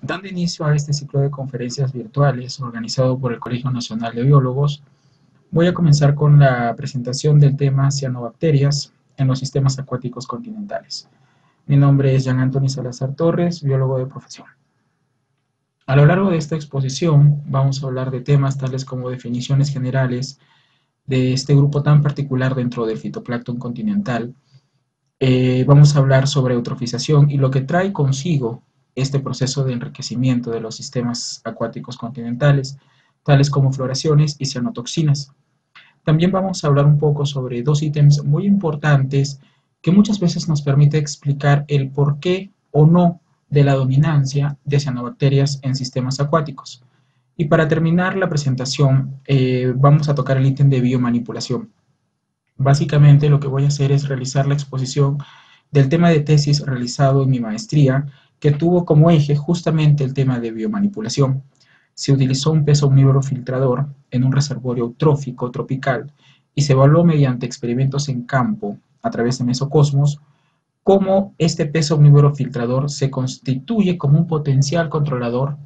Dando inicio a este ciclo de conferencias virtuales organizado por el Colegio Nacional de Biólogos, voy a comenzar con la presentación del tema cianobacterias en los sistemas acuáticos continentales. Mi nombre es Jean Anthony Salazar Torres, biólogo de profesión. A lo largo de esta exposición vamos a hablar de temas tales como definiciones generales de este grupo tan particular dentro del fitoplancton continental. Vamos a hablar sobre eutrofización y lo que trae consigo este proceso de enriquecimiento de los sistemas acuáticos continentales, tales como floraciones y cianotoxinas. También vamos a hablar un poco sobre dos ítems muy importantes que muchas veces nos permite explicar el por qué o no de la dominancia de cianobacterias en sistemas acuáticos. Y para terminar la presentación, vamos a tocar el ítem de biomanipulación. Básicamente lo que voy a hacer es realizar la exposición del tema de tesis realizado en mi maestría, que tuvo como eje justamente el tema de biomanipulación. Se utilizó un pez omnívoro filtrador en un reservorio eutrófico tropical y se evaluó mediante experimentos en campo a través de mesocosmos cómo este pez omnívoro filtrador se constituye como un potencial controlador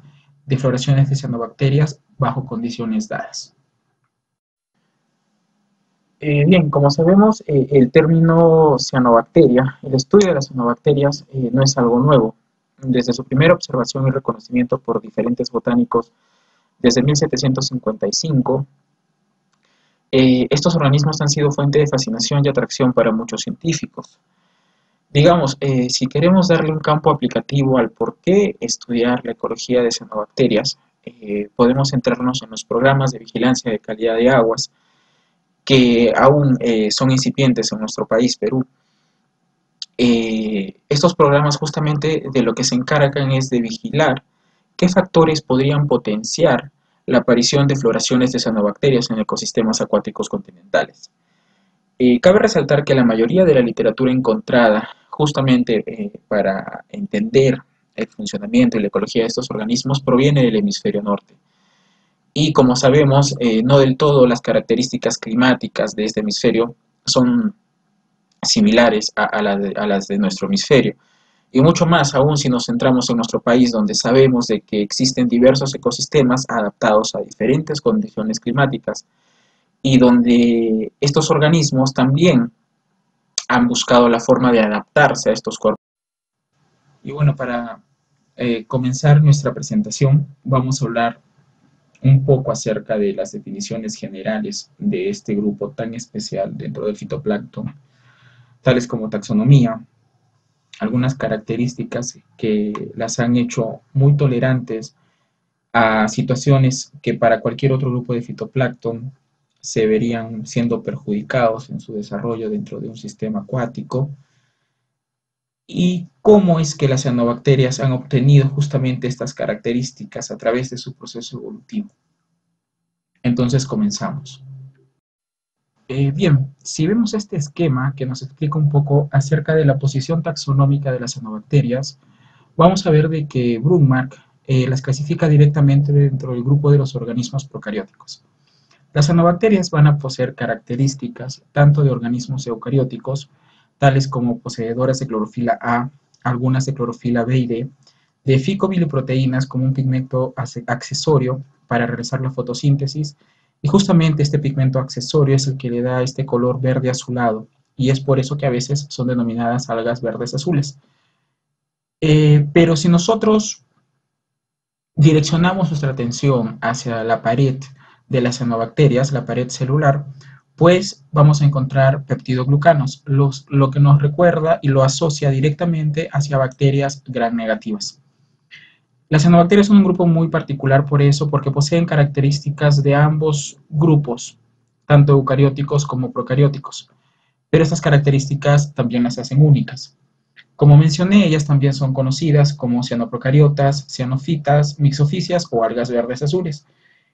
de floraciones de cianobacterias bajo condiciones dadas. Bien, como sabemos, el término cianobacteria, el estudio de las cianobacterias no es algo nuevo. Desde su primera observación y reconocimiento por diferentes botánicos desde 1755, estos organismos han sido fuente de fascinación y atracción para muchos científicos. Digamos, si queremos darle un campo aplicativo al por qué estudiar la ecología de cianobacterias, podemos centrarnos en los programas de vigilancia de calidad de aguas, que aún son incipientes en nuestro país, Perú. Estos programas justamente de lo que se encargan es de vigilar qué factores podrían potenciar la aparición de floraciones de cianobacterias en ecosistemas acuáticos continentales. Cabe resaltar que la mayoría de la literatura encontrada justamente para entender el funcionamiento y la ecología de estos organismos proviene del hemisferio norte. Y como sabemos, no del todo las características climáticas de este hemisferio son similares a las de nuestro hemisferio. Y mucho más aún si nos centramos en nuestro país, donde sabemos de que existen diversos ecosistemas adaptados a diferentes condiciones climáticas y donde estos organismos también han buscado la forma de adaptarse a estos cuerpos. Y bueno, para comenzar nuestra presentación, vamos a hablar un poco acerca de las definiciones generales de este grupo tan especial dentro del fitoplancton, tales como taxonomía, algunas características que las han hecho muy tolerantes a situaciones que para cualquier otro grupo de fitoplancton se verían siendo perjudicados en su desarrollo dentro de un sistema acuático, y cómo es que las cianobacterias han obtenido justamente estas características a través de su proceso evolutivo. Entonces comenzamos. Bien, si vemos este esquema que nos explica un poco acerca de la posición taxonómica de las cianobacterias, vamos a ver de que Brugmark las clasifica directamente dentro del grupo de los organismos procarióticos. Las cianobacterias van a poseer características tanto de organismos eucarióticos, tales como poseedoras de clorofila A, algunas de clorofila B y D, de ficobiliproteínas como un pigmento accesorio para realizar la fotosíntesis, y justamente este pigmento accesorio es el que le da este color verde azulado, y es por eso que a veces son denominadas algas verdes azules. Pero si nosotros direccionamos nuestra atención hacia la pared de las cianobacterias, la pared celular, pues vamos a encontrar peptidoglucanos, lo que nos recuerda y lo asocia directamente hacia bacterias gram negativas. Las cianobacterias son un grupo muy particular por eso, porque poseen características de ambos grupos, tanto eucarióticos como procarióticos, pero estas características también las hacen únicas. Como mencioné, ellas también son conocidas como cianoprocariotas, cianofitas, mixoficias o algas verdes azules,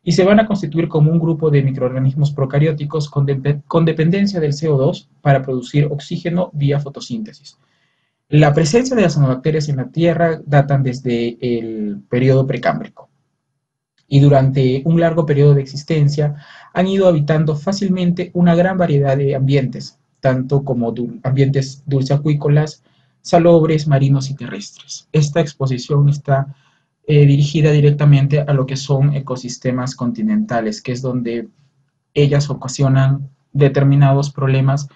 y se van a constituir como un grupo de microorganismos procarióticos con dependencia del CO2 para producir oxígeno vía fotosíntesis. La presencia de las cianobacterias en la Tierra datan desde el periodo precámbrico, y durante un largo periodo de existencia han ido habitando fácilmente una gran variedad de ambientes, tanto como ambientes dulceacuícolas, salobres, marinos y terrestres. Esta exposición está dirigida directamente a lo que son ecosistemas continentales, que es donde ellas ocasionan determinados problemas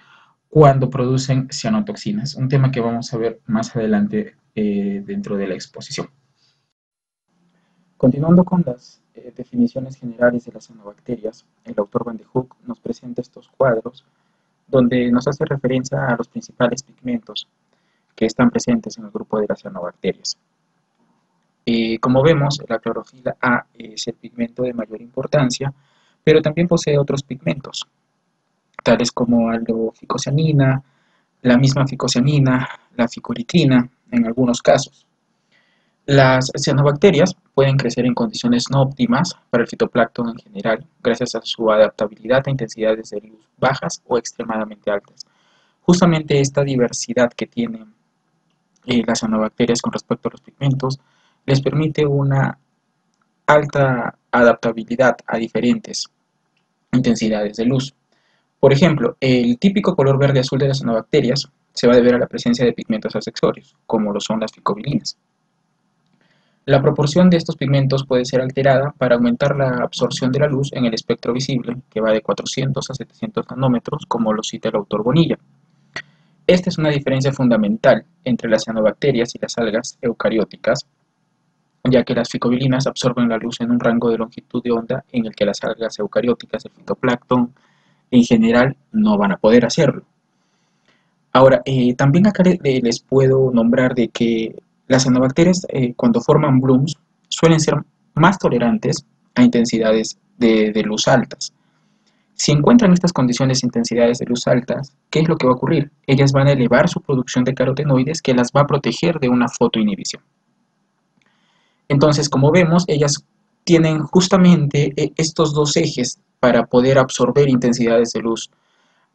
cuando producen cianotoxinas, un tema que vamos a ver más adelante dentro de la exposición. Continuando con las definiciones generales de las cianobacterias, el autor Van de Hoek nos presenta estos cuadros donde nos hace referencia a los principales pigmentos que están presentes en el grupo de las cianobacterias. Como vemos, la clorofila A es el pigmento de mayor importancia, pero también posee otros pigmentos, tales como aldoficocianina, la misma ficocianina, la ficoritrina, en algunos casos. Las cianobacterias pueden crecer en condiciones no óptimas para el fitoplancton en general, gracias a su adaptabilidad a intensidades de luz bajas o extremadamente altas. Justamente esta diversidad que tienen las cianobacterias con respecto a los pigmentos les permite una alta adaptabilidad a diferentes intensidades de luz. Por ejemplo, el típico color verde-azul de las cianobacterias se va a deber a la presencia de pigmentos accesorios, como lo son las ficobilinas. La proporción de estos pigmentos puede ser alterada para aumentar la absorción de la luz en el espectro visible, que va de 400 a 700 nanómetros, como lo cita el autor Bonilla. Esta es una diferencia fundamental entre las cianobacterias y las algas eucarióticas, ya que las ficobilinas absorben la luz en un rango de longitud de onda en el que las algas eucarióticas, el fitoplancton, en general no van a poder hacerlo. Ahora, también acá les puedo nombrar de que las cianobacterias cuando forman blooms suelen ser más tolerantes a intensidades de luz altas. Si encuentran estas condiciones de intensidades de luz altas, ¿qué es lo que va a ocurrir? Ellas van a elevar su producción de carotenoides que las va a proteger de una fotoinhibición. Entonces, como vemos, ellas tienen justamente estos dos ejes para poder absorber intensidades de luz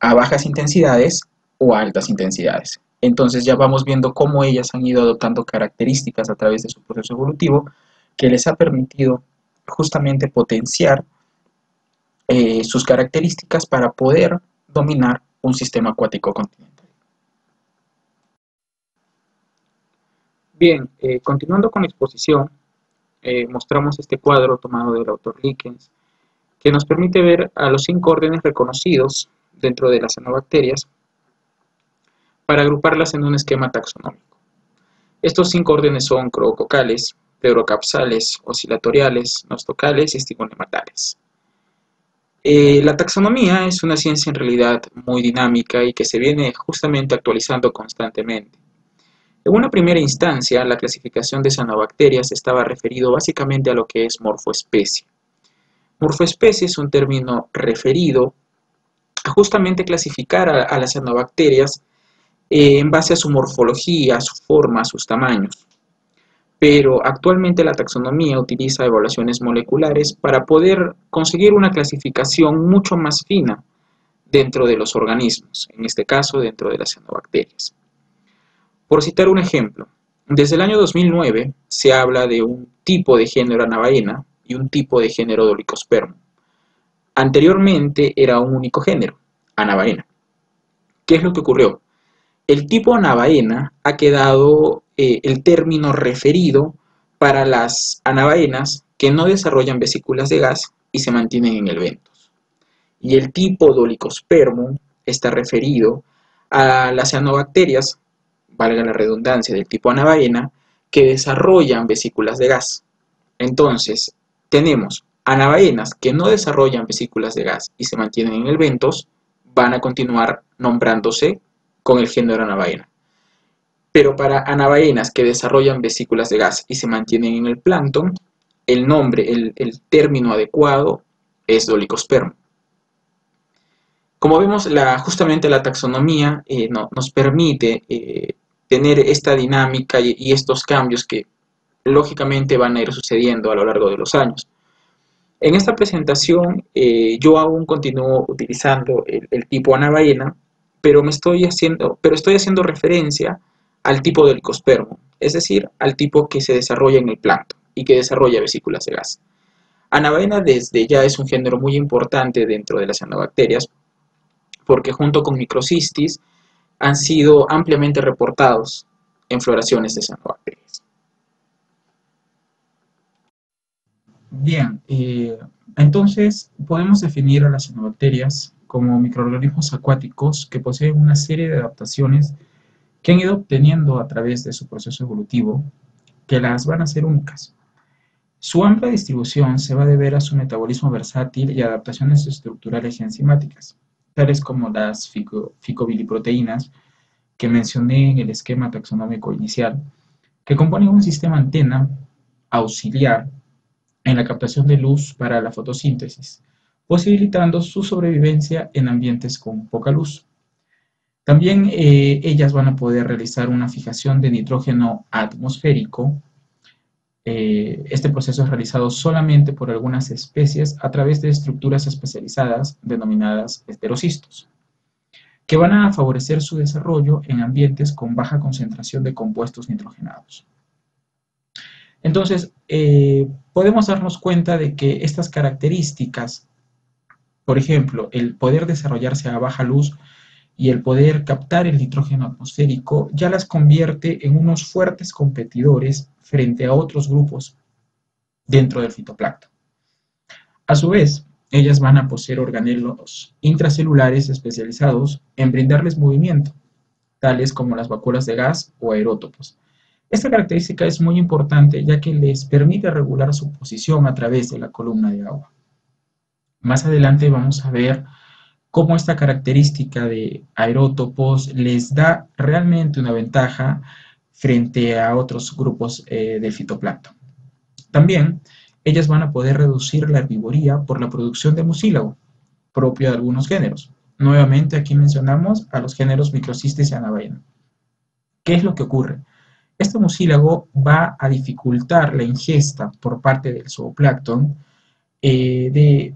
a bajas intensidades o a altas intensidades. Entonces ya vamos viendo cómo ellas han ido adoptando características a través de su proceso evolutivo que les ha permitido justamente potenciar sus características para poder dominar un sistema acuático continental. Bien, continuando con la exposición, mostramos este cuadro tomado del autor Likens, que nos permite ver a los 5 órdenes reconocidos dentro de las cianobacterias para agruparlas en un esquema taxonómico. Estos 5 órdenes son croococales, pleurocapsales, oscilatoriales, nostocales y estigonematales. La taxonomía es una ciencia en realidad muy dinámica y que se viene justamente actualizando constantemente. En una primera instancia, la clasificación de cianobacterias estaba referido básicamente a lo que es morfoespecie. Morfoespecie es un término referido a justamente clasificar a las cianobacterias en base a su morfología, su forma, sus tamaños. Pero actualmente la taxonomía utiliza evaluaciones moleculares para poder conseguir una clasificación mucho más fina dentro de los organismos, en este caso dentro de las cianobacterias. Por citar un ejemplo, desde el año 2009 se habla de un tipo de género Anabaena y un tipo de género Dolichospermum. Anteriormente era un único género, Anabaena. ¿Qué es lo que ocurrió? El tipo Anabaena ha quedado el término referido para las anabaenas que no desarrollan vesículas de gas y se mantienen en el bentos. Y el tipo Dolichospermum está referido a las cianobacterias, valga la redundancia, del tipo anabaena, que desarrollan vesículas de gas. Entonces, tenemos anabaenas que no desarrollan vesículas de gas y se mantienen en el bentos, van a continuar nombrándose con el género Anabaena. Pero para anabaenas que desarrollan vesículas de gas y se mantienen en el plancton, el nombre, el término adecuado es Dolichospermum. Como vemos, justamente la taxonomía nos permite tener esta dinámica y estos cambios que lógicamente van a ir sucediendo a lo largo de los años. En esta presentación yo aún continúo utilizando el tipo Anabaena, pero estoy haciendo referencia al tipo Dolichospermum, es decir, al tipo que se desarrolla en el plancton y que desarrolla vesículas de gas. Anabaena desde ya es un género muy importante dentro de las cianobacterias, porque junto con Microcystis han sido ampliamente reportados en floraciones de cianobacterias. Bien, entonces podemos definir a las cianobacterias como microorganismos acuáticos que poseen una serie de adaptaciones que han ido obteniendo a través de su proceso evolutivo, que las van a hacer únicas. Su amplia distribución se va a deber a su metabolismo versátil y adaptaciones estructurales y enzimáticas, tales como las ficobiliproteínas que mencioné en el esquema taxonómico inicial, que componen un sistema antena auxiliar en la captación de luz para la fotosíntesis, posibilitando su sobrevivencia en ambientes con poca luz. También ellas van a poder realizar una fijación de nitrógeno atmosférico. Este proceso es realizado solamente por algunas especies a través de estructuras especializadas denominadas heterocistos, que van a favorecer su desarrollo en ambientes con baja concentración de compuestos nitrogenados. Entonces, podemos darnos cuenta de que estas características, por ejemplo, el poder desarrollarse a baja luz y el poder captar el nitrógeno atmosférico, ya las convierte en unos fuertes competidores frente a otros grupos dentro del fitoplancton. A su vez, ellas van a poseer organelos intracelulares especializados en brindarles movimiento, tales como las vacuolas de gas o aerótopos. Esta característica es muy importante ya que les permite regular su posición a través de la columna de agua. Más adelante vamos a ver cómo esta característica de aerótopos les da realmente una ventaja frente a otros grupos del fitoplancton. También ellas van a poder reducir la herbivoría por la producción de mucílago, propio de algunos géneros. Nuevamente aquí mencionamos a los géneros Microcystis y Anabaena. ¿Qué es lo que ocurre? Este mucílago va a dificultar la ingesta por parte del zooplancton de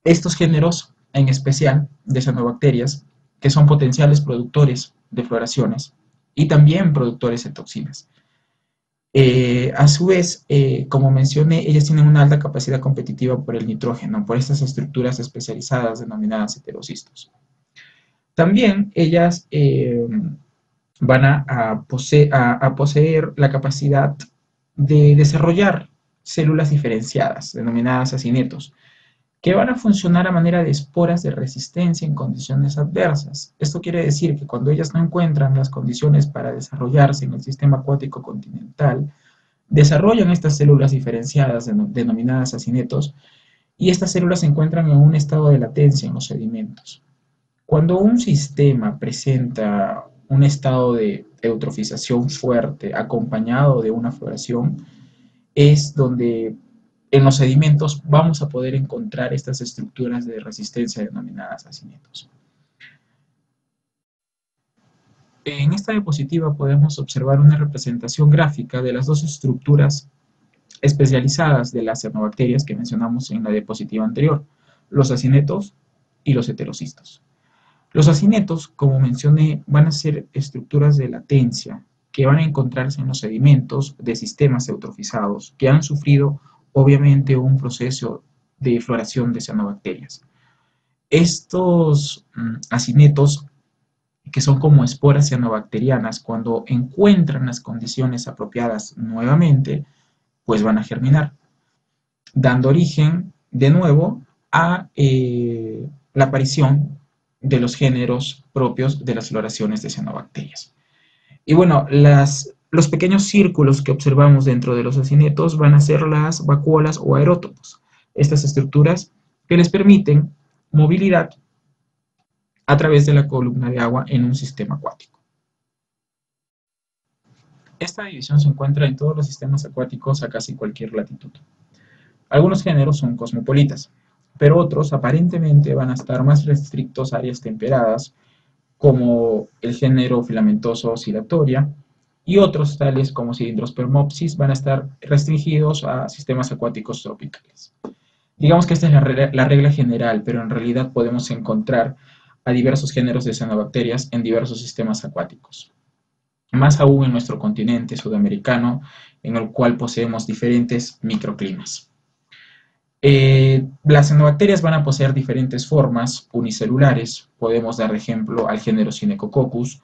estos géneros, en especial de cianobacterias, que son potenciales productores de floraciones y también productores de toxinas. A su vez, como mencioné, ellas tienen una alta capacidad competitiva por el nitrógeno, por estas estructuras especializadas denominadas heterocistos. También ellas van a poseer la capacidad de desarrollar células diferenciadas, denominadas acinetos, que van a funcionar a manera de esporas de resistencia en condiciones adversas. Esto quiere decir que cuando ellas no encuentran las condiciones para desarrollarse en el sistema acuático continental, desarrollan estas células diferenciadas denominadas acinetos, y estas células se encuentran en un estado de latencia en los sedimentos. Cuando un sistema presenta un estado de eutrofización fuerte acompañado de una floración, es donde en los sedimentos vamos a poder encontrar estas estructuras de resistencia denominadas acinetos. En esta diapositiva podemos observar una representación gráfica de las dos estructuras especializadas de las cianobacterias que mencionamos en la diapositiva anterior, los acinetos y los heterocistos. Los acinetos, como mencioné, van a ser estructuras de latencia que van a encontrarse en los sedimentos de sistemas eutrofizados que han sufrido obviamente un proceso de floración de cianobacterias. Estos acinetos, que son como esporas cianobacterianas, cuando encuentran las condiciones apropiadas nuevamente, pues van a germinar, dando origen de nuevo a la aparición de los géneros propios de las floraciones de cianobacterias. Y bueno, los pequeños círculos que observamos dentro de los acinetos van a ser las vacuolas o aerótopos, estas estructuras que les permiten movilidad a través de la columna de agua en un sistema acuático. Esta división se encuentra en todos los sistemas acuáticos a casi cualquier latitud. Algunos géneros son cosmopolitas, pero otros aparentemente van a estar más restrictos a áreas temperadas, como el género filamentoso oscilatoria, y otros tales como Cylindrospermopsis van a estar restringidos a sistemas acuáticos tropicales. Digamos que esta es la regla general, pero en realidad podemos encontrar a diversos géneros de cianobacterias en diversos sistemas acuáticos. Más aún en nuestro continente sudamericano, en el cual poseemos diferentes microclimas. Las cianobacterias van a poseer diferentes formas unicelulares. Podemos dar ejemplo al género Synechococcus.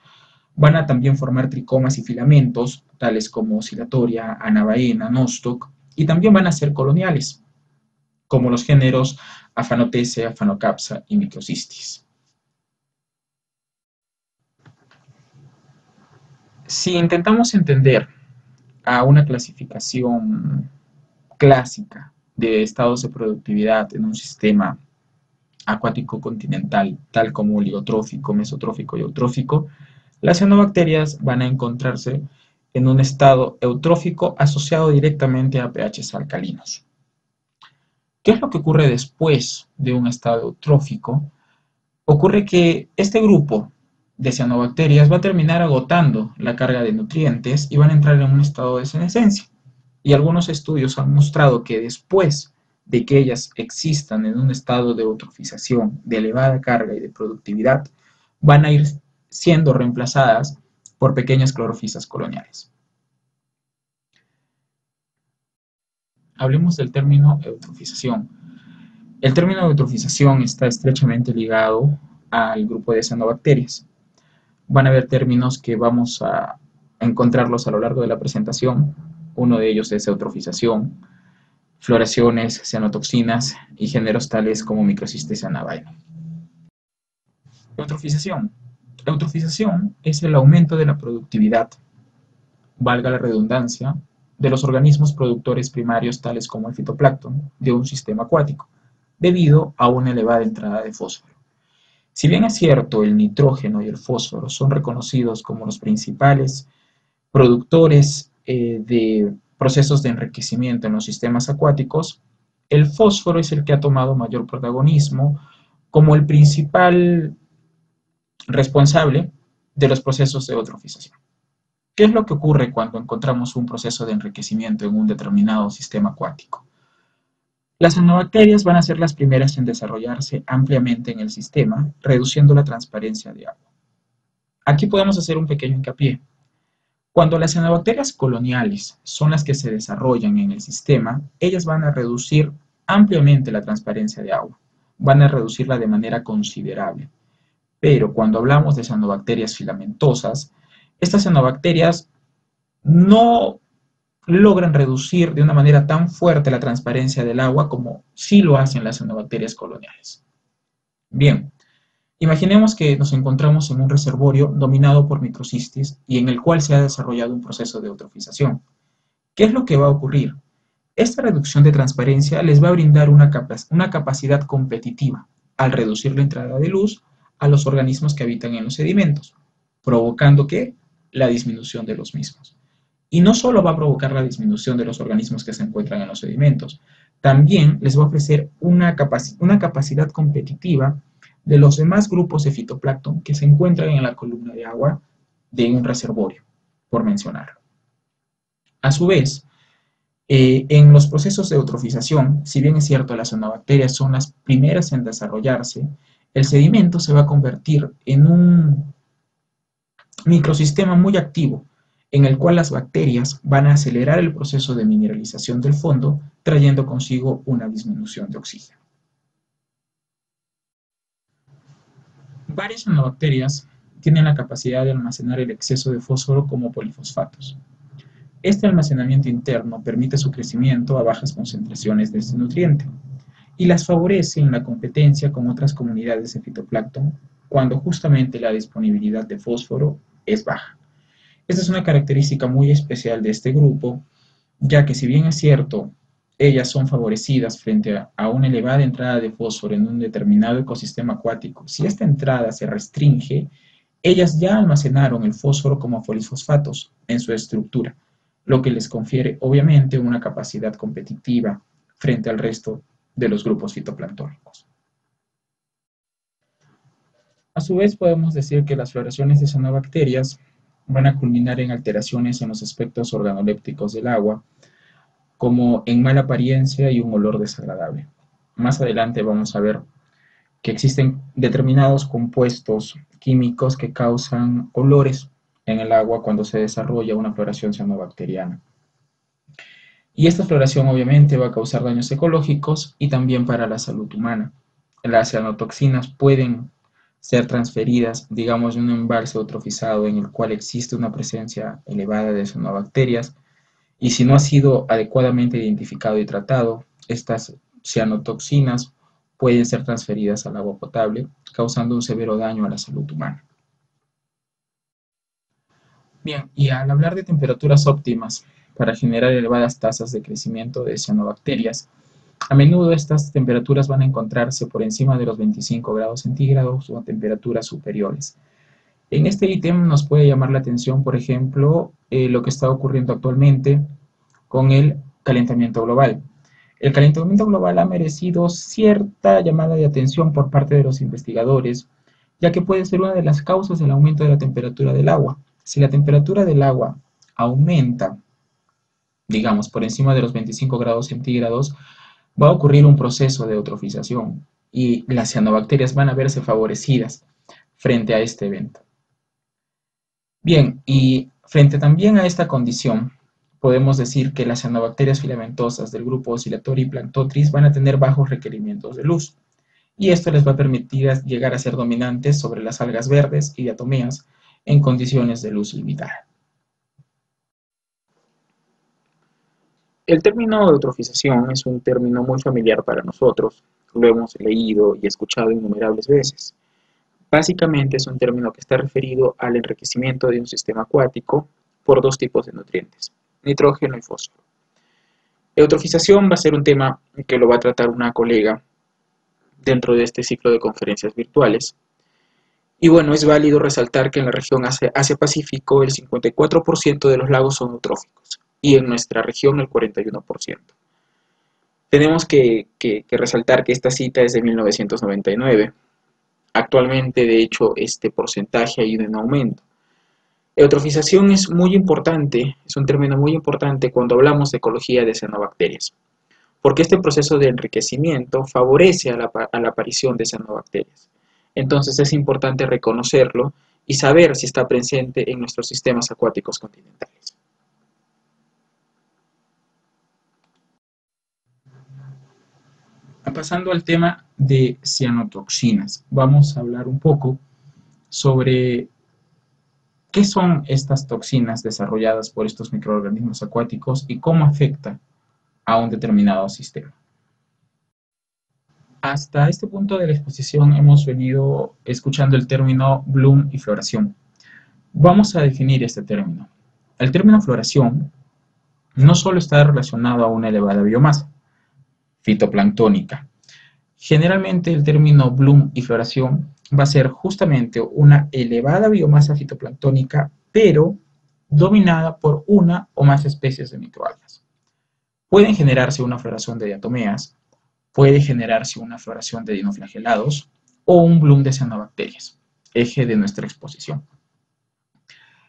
Van a también formar tricomas y filamentos, tales como oscilatoria, anabaena, nostoc, y también van a ser coloniales, como los géneros Aphanotese, Aphanocapsa y Microcystis. Si intentamos entender a una clasificación clásica de estados de productividad en un sistema acuático continental, tal como oligotrófico, mesotrófico y eutrófico, las cianobacterias van a encontrarse en un estado eutrófico asociado directamente a pHs alcalinos. ¿Qué es lo que ocurre después de un estado eutrófico? Ocurre que este grupo de cianobacterias va a terminar agotando la carga de nutrientes y van a entrar en un estado de senescencia. Y algunos estudios han mostrado que después de que ellas existan en un estado de eutrofización de elevada carga y de productividad, van a ir siendo reemplazadas por pequeñas clorofisas coloniales. Hablemos del término eutrofización. El término eutrofización está estrechamente ligado al grupo de cianobacterias. Van a haber términos que vamos a encontrarlos a lo largo de la presentación. Uno de ellos es eutrofización, floraciones, cianotoxinas y géneros tales como Microcystis anabaenae. Eutrofización. Eutrofización es el aumento de la productividad, valga la redundancia, de los organismos productores primarios tales como el fitoplancton de un sistema acuático, debido a una elevada entrada de fósforo. Si bien es cierto, el nitrógeno y el fósforo son reconocidos como los principales productores de procesos de enriquecimiento en los sistemas acuáticos, el fósforo es el que ha tomado mayor protagonismo como el principal responsable de los procesos de eutrofización. ¿Qué es lo que ocurre cuando encontramos un proceso de enriquecimiento en un determinado sistema acuático? Las cianobacterias van a ser las primeras en desarrollarse ampliamente en el sistema, reduciendo la transparencia de agua. Aquí podemos hacer un pequeño hincapié. Cuando las cianobacterias coloniales son las que se desarrollan en el sistema, ellas van a reducir ampliamente la transparencia de agua, van a reducirla de manera considerable. Pero cuando hablamos de cianobacterias filamentosas, estas cianobacterias no logran reducir de una manera tan fuerte la transparencia del agua como sí lo hacen las cianobacterias coloniales. Bien, imaginemos que nos encontramos en un reservorio dominado por microcystis y en el cual se ha desarrollado un proceso de eutrofización. ¿Qué es lo que va a ocurrir? Esta reducción de transparencia les va a brindar una capacidad competitiva al reducir la entrada de luz a los organismos que habitan en los sedimentos, provocando ¿qué? La disminución de los mismos. Y no solo va a provocar la disminución de los organismos que se encuentran en los sedimentos, también les va a ofrecer una capacidad competitiva de los demás grupos de fitoplancton que se encuentran en la columna de agua de un reservorio, por mencionarlo. A su vez, en los procesos de eutrofización, si bien es cierto las cianobacterias son las primeras en desarrollarse, el sedimento se va a convertir en un microsistema muy activo, en el cual las bacterias van a acelerar el proceso de mineralización del fondo, trayendo consigo una disminución de oxígeno. Varias cianobacterias tienen la capacidad de almacenar el exceso de fósforo como polifosfatos. Este almacenamiento interno permite su crecimiento a bajas concentraciones de este nutriente y las favorece en la competencia con otras comunidades de fitoplancton cuando justamente la disponibilidad de fósforo es baja. Esta es una característica muy especial de este grupo, ya que si bien es cierto, ellas son favorecidas frente a una elevada entrada de fósforo en un determinado ecosistema acuático, si esta entrada se restringe, ellas ya almacenaron el fósforo como polisfosfatos en su estructura, lo que les confiere obviamente una capacidad competitiva frente al resto de los grupos fitoplanctónicos. A su vez podemos decir que las floraciones de cianobacterias van a culminar en alteraciones en los aspectos organolépticos del agua, como en mala apariencia y un olor desagradable. Más adelante vamos a ver que existen determinados compuestos químicos que causan olores en el agua cuando se desarrolla una floración cianobacteriana. Y esta floración obviamente va a causar daños ecológicos y también para la salud humana. Las cianotoxinas pueden ser transferidas, digamos, de un embalse eutrofizado en el cual existe una presencia elevada de cianobacterias Y si no ha sido adecuadamente identificado y tratado, estas cianotoxinas pueden ser transferidas al agua potable, causando un severo daño a la salud humana. Bien, y al hablar de temperaturas óptimas para generar elevadas tasas de crecimiento de cianobacterias, a menudo estas temperaturas van a encontrarse por encima de los 25 grados centígrados o a temperaturas superiores. En este ítem nos puede llamar la atención, por ejemplo, lo que está ocurriendo actualmente con el calentamiento global. El calentamiento global ha merecido cierta llamada de atención por parte de los investigadores, ya que puede ser una de las causas del aumento de la temperatura del agua. Si la temperatura del agua aumenta, digamos, por encima de los 25 grados centígrados, va a ocurrir un proceso de eutrofización y las cianobacterias van a verse favorecidas frente a este evento. Bien, y frente también a esta condición, podemos decir que las cianobacterias filamentosas del grupo Oscillatoria y Planktotris van a tener bajos requerimientos de luz, y esto les va a permitir llegar a ser dominantes sobre las algas verdes y diatomeas en condiciones de luz limitada. El término eutrofización es un término muy familiar para nosotros, lo hemos leído y escuchado innumerables veces. Básicamente es un término que está referido al enriquecimiento de un sistema acuático por dos tipos de nutrientes, nitrógeno y fósforo. Eutrofización va a ser un tema que lo va a tratar una colega dentro de este ciclo de conferencias virtuales. Y bueno, es válido resaltar que en la región Asia-Pacífico el 54% de los lagos son eutróficos y en nuestra región el 41%. Tenemos que resaltar que esta cita es de 1999. Actualmente, de hecho, este porcentaje ha ido en aumento. Eutrofización es muy importante, es un término muy importante cuando hablamos de ecología de cianobacterias, porque este proceso de enriquecimiento favorece a la aparición de cianobacterias. Entonces es importante reconocerlo y saber si está presente en nuestros sistemas acuáticos continentales. Pasando al tema de cianotoxinas, vamos a hablar un poco sobre qué son estas toxinas desarrolladas por estos microorganismos acuáticos y cómo afecta a un determinado sistema. Hasta este punto de la exposición hemos venido escuchando el término bloom y floración. Vamos a definir este término. El término floración no solo está relacionado a una elevada biomasa fitoplanctónica. Generalmente el término bloom y floración va a ser justamente una elevada biomasa fitoplanctónica, pero dominada por una o más especies de microalgas. Pueden generarse una floración de diatomeas, puede generarse una floración de dinoflagelados o un bloom de cianobacterias, eje de nuestra exposición.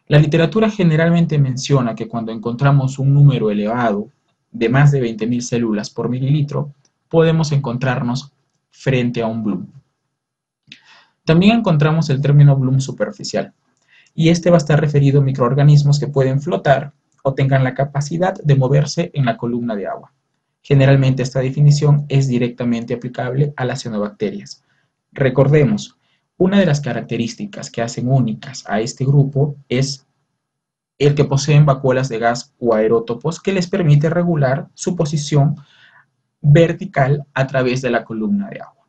La literatura generalmente menciona que cuando encontramos un número elevado de más de 20.000 células por mililitro, podemos encontrarnos frente a un bloom. También encontramos el término bloom superficial, y este va a estar referido a microorganismos que pueden flotar o tengan la capacidad de moverse en la columna de agua. Generalmente esta definición es directamente aplicable a las cianobacterias. Recordemos, una de las características que hacen únicas a este grupo es el que poseen vacuolas de gas o aerótopos que les permite regular su posición vertical a través de la columna de agua.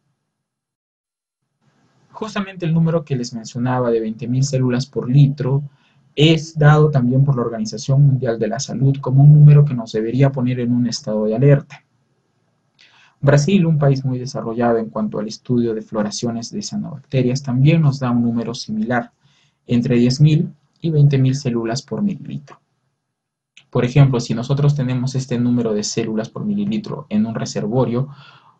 Justamente el número que les mencionaba de 20.000 células por litro es dado también por la Organización Mundial de la Salud como un número que nos debería poner en un estado de alerta. Brasil, un país muy desarrollado en cuanto al estudio de floraciones de cianobacterias, también nos da un número similar, entre 10.000 y 20.000 células por mililitro. Por ejemplo, si nosotros tenemos este número de células por mililitro en un reservorio,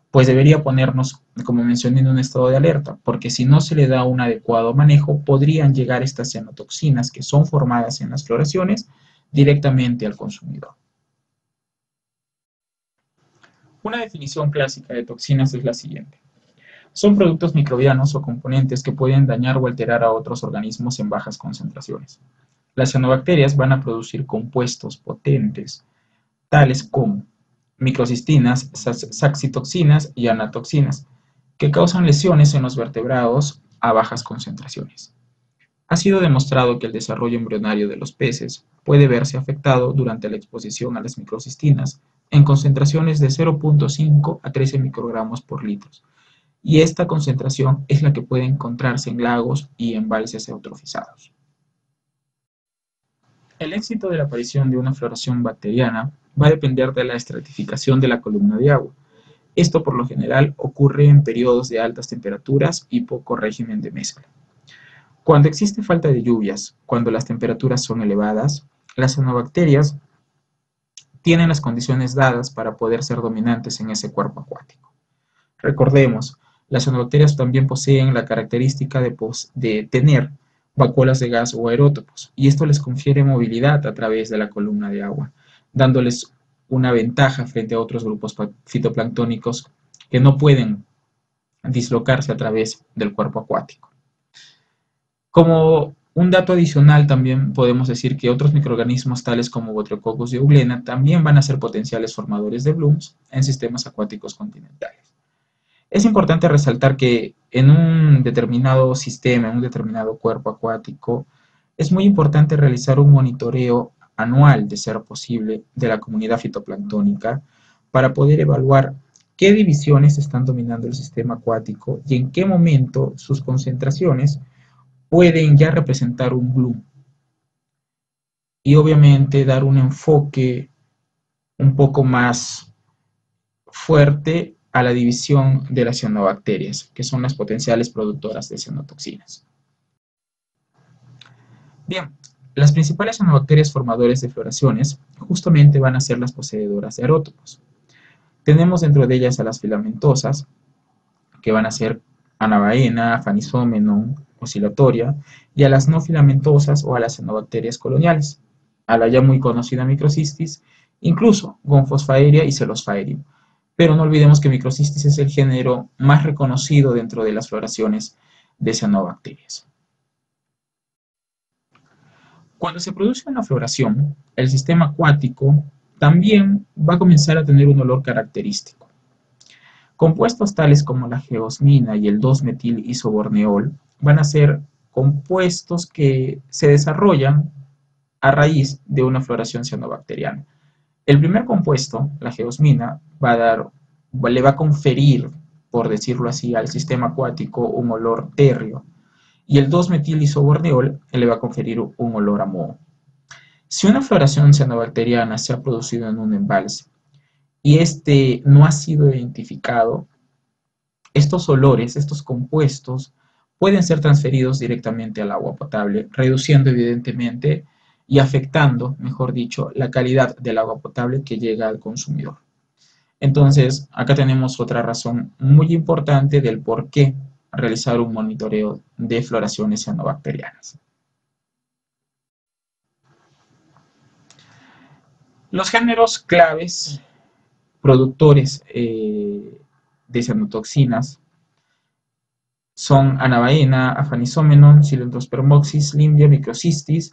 pues debería ponernos, como mencioné, en un estado de alerta, porque si no se le da un adecuado manejo, podrían llegar estas cianotoxinas que son formadas en las floraciones directamente al consumidor. Una definición clásica de toxinas es la siguiente. Son productos microbianos o componentes que pueden dañar o alterar a otros organismos en bajas concentraciones. Las cianobacterias van a producir compuestos potentes, tales como microcistinas, saxitoxinas y anatoxinas, que causan lesiones en los vertebrados a bajas concentraciones. Ha sido demostrado que el desarrollo embrionario de los peces puede verse afectado durante la exposición a las microcistinas en concentraciones de 0,5 a 13 microgramos por litro, y esta concentración es la que puede encontrarse en lagos y embalses eutrofizados. El éxito de la aparición de una floración bacteriana va a depender de la estratificación de la columna de agua. Esto por lo general ocurre en periodos de altas temperaturas y poco régimen de mezcla. Cuando existe falta de lluvias, cuando las temperaturas son elevadas, las cianobacterias tienen las condiciones dadas para poder ser dominantes en ese cuerpo acuático. Recordemos, las cianobacterias también poseen la característica de tener vacuolas de gas o aerótopos, y esto les confiere movilidad a través de la columna de agua, dándoles una ventaja frente a otros grupos fitoplanctónicos que no pueden dislocarse a través del cuerpo acuático. Como un dato adicional, también podemos decir que otros microorganismos tales como Botryococcus y Euglena también van a ser potenciales formadores de blooms en sistemas acuáticos continentales. Es importante resaltar que en un determinado sistema, en un determinado cuerpo acuático, es muy importante realizar un monitoreo anual, de ser posible, de la comunidad fitoplanctónica para poder evaluar qué divisiones están dominando el sistema acuático y en qué momento sus concentraciones pueden ya representar un bloom. Y obviamente dar un enfoque un poco más fuerte a la división de las cianobacterias, que son las potenciales productoras de cianotoxinas. Bien, las principales cianobacterias formadores de floraciones justamente van a ser las poseedoras de aerótopos. Tenemos dentro de ellas a las filamentosas, que van a ser Anabaena, Phanizomenon, oscilatoria, y a las no filamentosas o a las cianobacterias coloniales, a la ya muy conocida microcistis, incluso Gonfosfaeria y Celosfaerium. Pero no olvidemos que Microcistis es el género más reconocido dentro de las floraciones de cianobacterias. Cuando se produce una floración, el sistema acuático también va a comenzar a tener un olor característico. Compuestos tales como la geosmina y el 2-metil-isoborneol van a ser compuestos que se desarrollan a raíz de una floración cianobacteriana. El primer compuesto, la geosmina, le va a conferir, por decirlo así, al sistema acuático un olor térreo, y el 2-metil-isoborneol le va a conferir un olor a moho. Si una floración cianobacteriana se ha producido en un embalse y este no ha sido identificado, estos olores, estos compuestos, pueden ser transferidos directamente al agua potable, reduciendo evidentemente y afectando, mejor dicho, la calidad del agua potable que llega al consumidor. Entonces, acá tenemos otra razón muy importante del por qué realizar un monitoreo de floraciones cianobacterianas. Los géneros claves productores de cianotoxinas son Anabaena, Aphanizomenon, Coelentospermoxis, Limbia, Microcistis,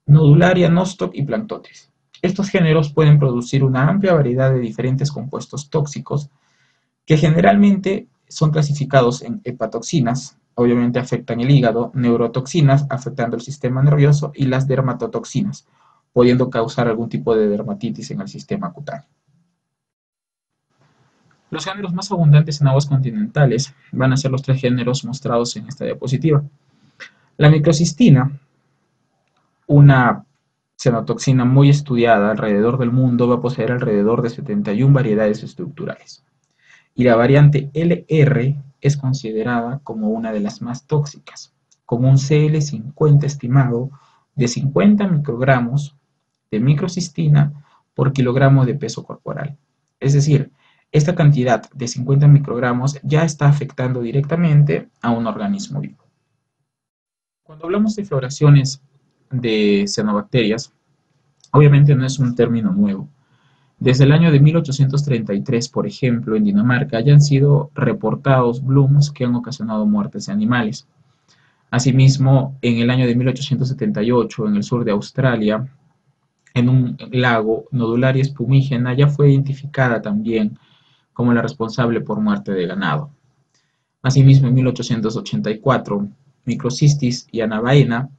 Nodularia, Nostoc y Planctotis. Estos géneros pueden producir una amplia variedad de diferentes compuestos tóxicos que generalmente son clasificados en hepatotoxinas, obviamente afectan el hígado, neurotoxinas, afectando el sistema nervioso, y las dermatotoxinas, pudiendo causar algún tipo de dermatitis en el sistema cutáneo. Los géneros más abundantes en aguas continentales van a ser los tres géneros mostrados en esta diapositiva. La microcistina, una cianotoxina muy estudiada alrededor del mundo, va a poseer alrededor de 71 variedades estructurales. Y la variante LR es considerada como una de las más tóxicas, con un CL50 estimado de 50 microgramos de microcistina por kilogramo de peso corporal. Es decir, esta cantidad de 50 microgramos ya está afectando directamente a un organismo vivo. Cuando hablamos de floraciones de cianobacterias, obviamente no es un término nuevo. Desde el año de 1833, por ejemplo, en Dinamarca, ya han sido reportados blooms que han ocasionado muertes de animales. Asimismo, en el año de 1878, en el sur de Australia, en un lago, Nodularia spumigena ya fue identificada también como la responsable por muerte de ganado. Asimismo, en 1884, Microcystis y Anabaena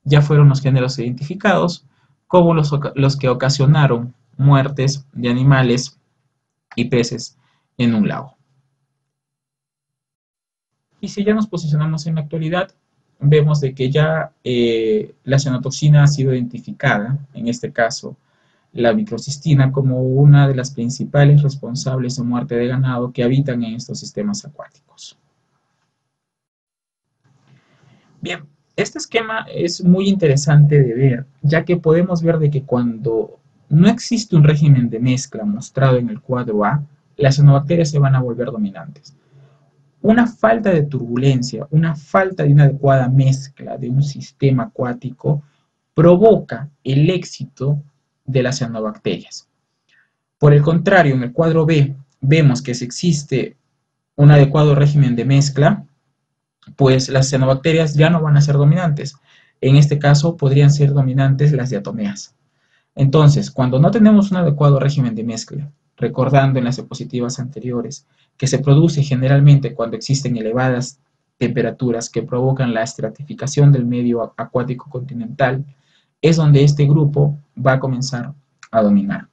ya fueron los géneros identificados como los que ocasionaron muertes de animales y peces en un lago. Y si ya nos posicionamos en la actualidad, vemos de que ya la cianotoxina ha sido identificada, en este caso la microcistina, como una de las principales responsables de muerte de ganado que habitan en estos sistemas acuáticos. Bien, este esquema es muy interesante de ver, ya que podemos ver de que cuando no existe un régimen de mezcla mostrado en el cuadro A, las cianobacterias se van a volver dominantes. Una falta de turbulencia, una falta de una adecuada mezcla de un sistema acuático provoca el éxito de las cianobacterias. Por el contrario, en el cuadro B vemos que si existe un adecuado régimen de mezcla, pues las cianobacterias ya no van a ser dominantes. En este caso podrían ser dominantes las diatomeas. Entonces, cuando no tenemos un adecuado régimen de mezcla, recordando en las diapositivas anteriores, que se produce generalmente cuando existen elevadas temperaturas que provocan la estratificación del medio acuático continental, es donde este grupo va a comenzar a dominar.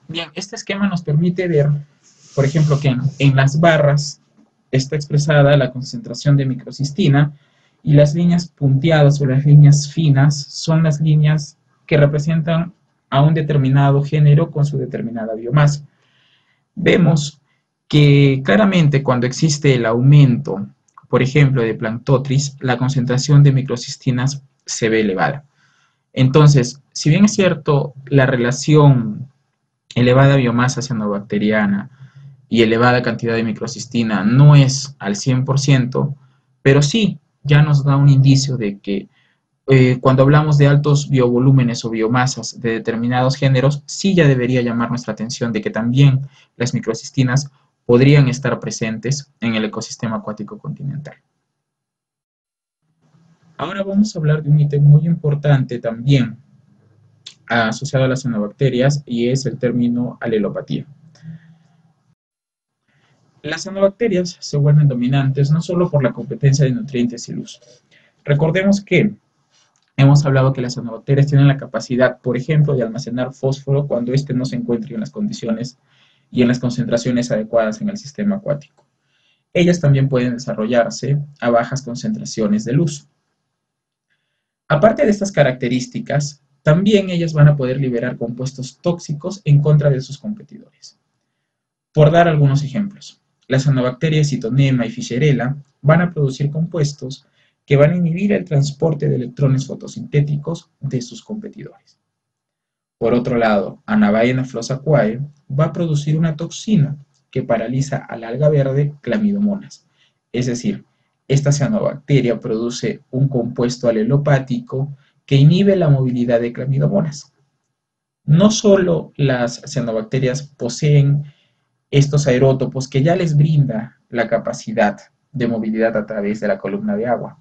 Bien, este esquema nos permite ver, por ejemplo, que en las barras está expresada la concentración de microcistina y las líneas punteadas o las líneas finas son las líneas que representan a un determinado género con su determinada biomasa. Vemos que claramente cuando existe el aumento, por ejemplo, de Planktotris, la concentración de microcistinas se ve elevada. Entonces, si bien es cierto, la relación elevada biomasa cianobacteriana y elevada cantidad de microcistina no es al 100%, pero sí ya nos da un indicio de que cuando hablamos de altos biovolúmenes o biomasas de determinados géneros, sí ya debería llamar nuestra atención de que también las microcistinas podrían estar presentes en el ecosistema acuático continental. Ahora vamos a hablar de un ítem muy importante también asociado a las cianobacterias y es el término alelopatía. Las cianobacterias se vuelven dominantes no solo por la competencia de nutrientes y luz. Recordemos que hemos hablado que las cianobacterias tienen la capacidad, por ejemplo, de almacenar fósforo cuando éste no se encuentre en las condiciones y en las concentraciones adecuadas en el sistema acuático. Ellas también pueden desarrollarse a bajas concentraciones de luz. Aparte de estas características, también ellas van a poder liberar compuestos tóxicos en contra de sus competidores. Por dar algunos ejemplos, las cianobacterias Citonema y Fischerella van a producir compuestos que van a inhibir el transporte de electrones fotosintéticos de sus competidores. Por otro lado, Anabaena flosaquae va a producir una toxina que paraliza al alga verde Chlamydomonas. Es decir, esta cianobacteria produce un compuesto alelopático que inhibe la movilidad de Chlamydomonas. No solo las cianobacterias poseen estos aerótopos que ya les brinda la capacidad de movilidad a través de la columna de agua.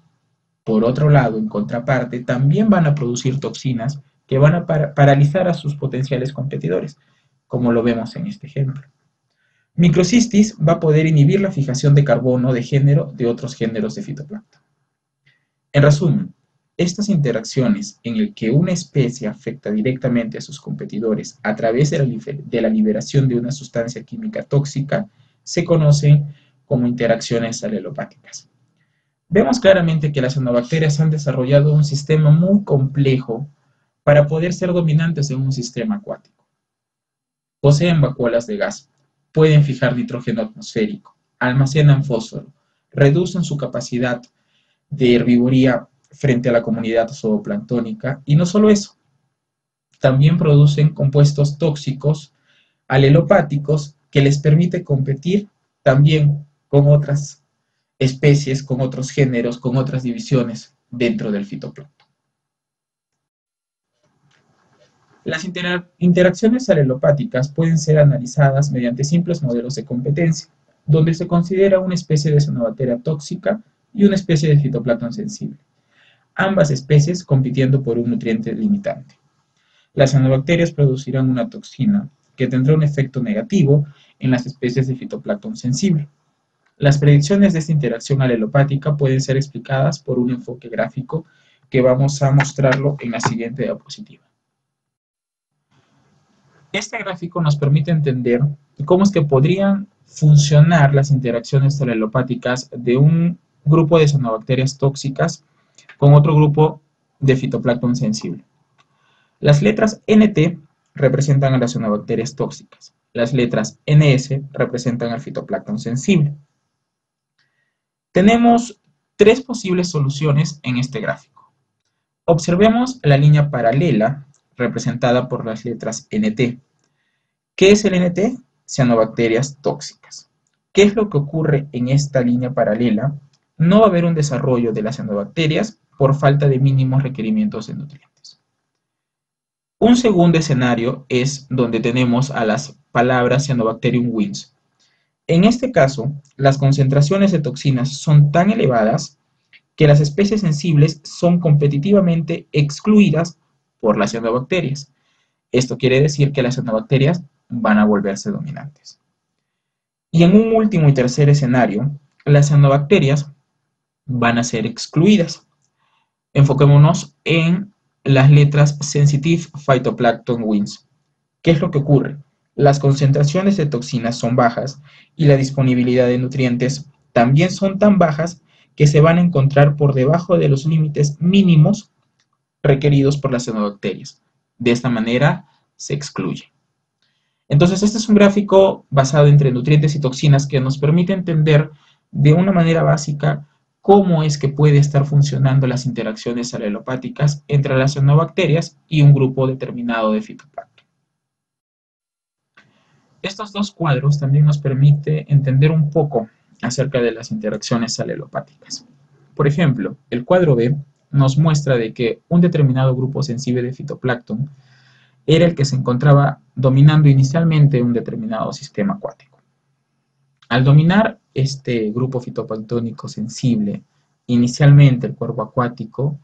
Por otro lado, en contraparte, también van a producir toxinas que van a paralizar a sus potenciales competidores, como lo vemos en este ejemplo. Microcystis va a poder inhibir la fijación de carbono de género de otros géneros de fitoplancton. En resumen, estas interacciones en el que una especie afecta directamente a sus competidores a través de la liberación de una sustancia química tóxica se conocen como interacciones alelopáticas. Vemos claramente que las cianobacterias han desarrollado un sistema muy complejo para poder ser dominantes en un sistema acuático. Poseen vacuolas de gas, pueden fijar nitrógeno atmosférico, almacenan fósforo, reducen su capacidad de herbivoría frente a la comunidad zooplanctónica y no solo eso, también producen compuestos tóxicos alelopáticos que les permite competir también con otras especies, con otros géneros, con otras divisiones dentro del fitoplancton. Las interacciones alelopáticas pueden ser analizadas mediante simples modelos de competencia, donde se considera una especie de cianobacteria tóxica y una especie de fitoplancton sensible, ambas especies compitiendo por un nutriente limitante. Las cianobacterias producirán una toxina que tendrá un efecto negativo en las especies de fitoplancton sensible. Las predicciones de esta interacción alelopática pueden ser explicadas por un enfoque gráfico que vamos a mostrarlo en la siguiente diapositiva. Este gráfico nos permite entender cómo es que podrían funcionar las interacciones alelopáticas de un grupo de cianobacterias tóxicas con otro grupo de fitoplancton sensible. Las letras NT representan a las cianobacterias tóxicas. Las letras NS representan al fitoplancton sensible. Tenemos tres posibles soluciones en este gráfico. Observemos la línea paralela representada por las letras NT. ¿Qué es el NT? Cianobacterias tóxicas. ¿Qué es lo que ocurre en esta línea paralela? No va a haber un desarrollo de las cianobacterias por falta de mínimos requerimientos de nutrientes. Un segundo escenario es donde tenemos a las palabras Cyanobacterium wins. En este caso, las concentraciones de toxinas son tan elevadas que las especies sensibles son competitivamente excluidas por las cianobacterias. Esto quiere decir que las cianobacterias van a volverse dominantes. Y en un último y tercer escenario, las cianobacterias van a ser excluidas. Enfoquémonos en las letras Sensitive Phytoplankton Wins. ¿Qué es lo que ocurre? Las concentraciones de toxinas son bajas y la disponibilidad de nutrientes también son tan bajas que se van a encontrar por debajo de los límites mínimos requeridos por las cianobacterias. De esta manera se excluye. Entonces, este es un gráfico basado entre nutrientes y toxinas que nos permite entender de una manera básica cómo es que puede estar funcionando las interacciones alelopáticas entre las cianobacterias y un grupo determinado de fitoplancton. Estos dos cuadros también nos permiten entender un poco acerca de las interacciones alelopáticas. Por ejemplo, el cuadro B nos muestra de que un determinado grupo sensible de fitoplancton era el que se encontraba dominando inicialmente un determinado sistema acuático. Al dominar este grupo fitoplanctónico sensible, inicialmente el cuerpo acuático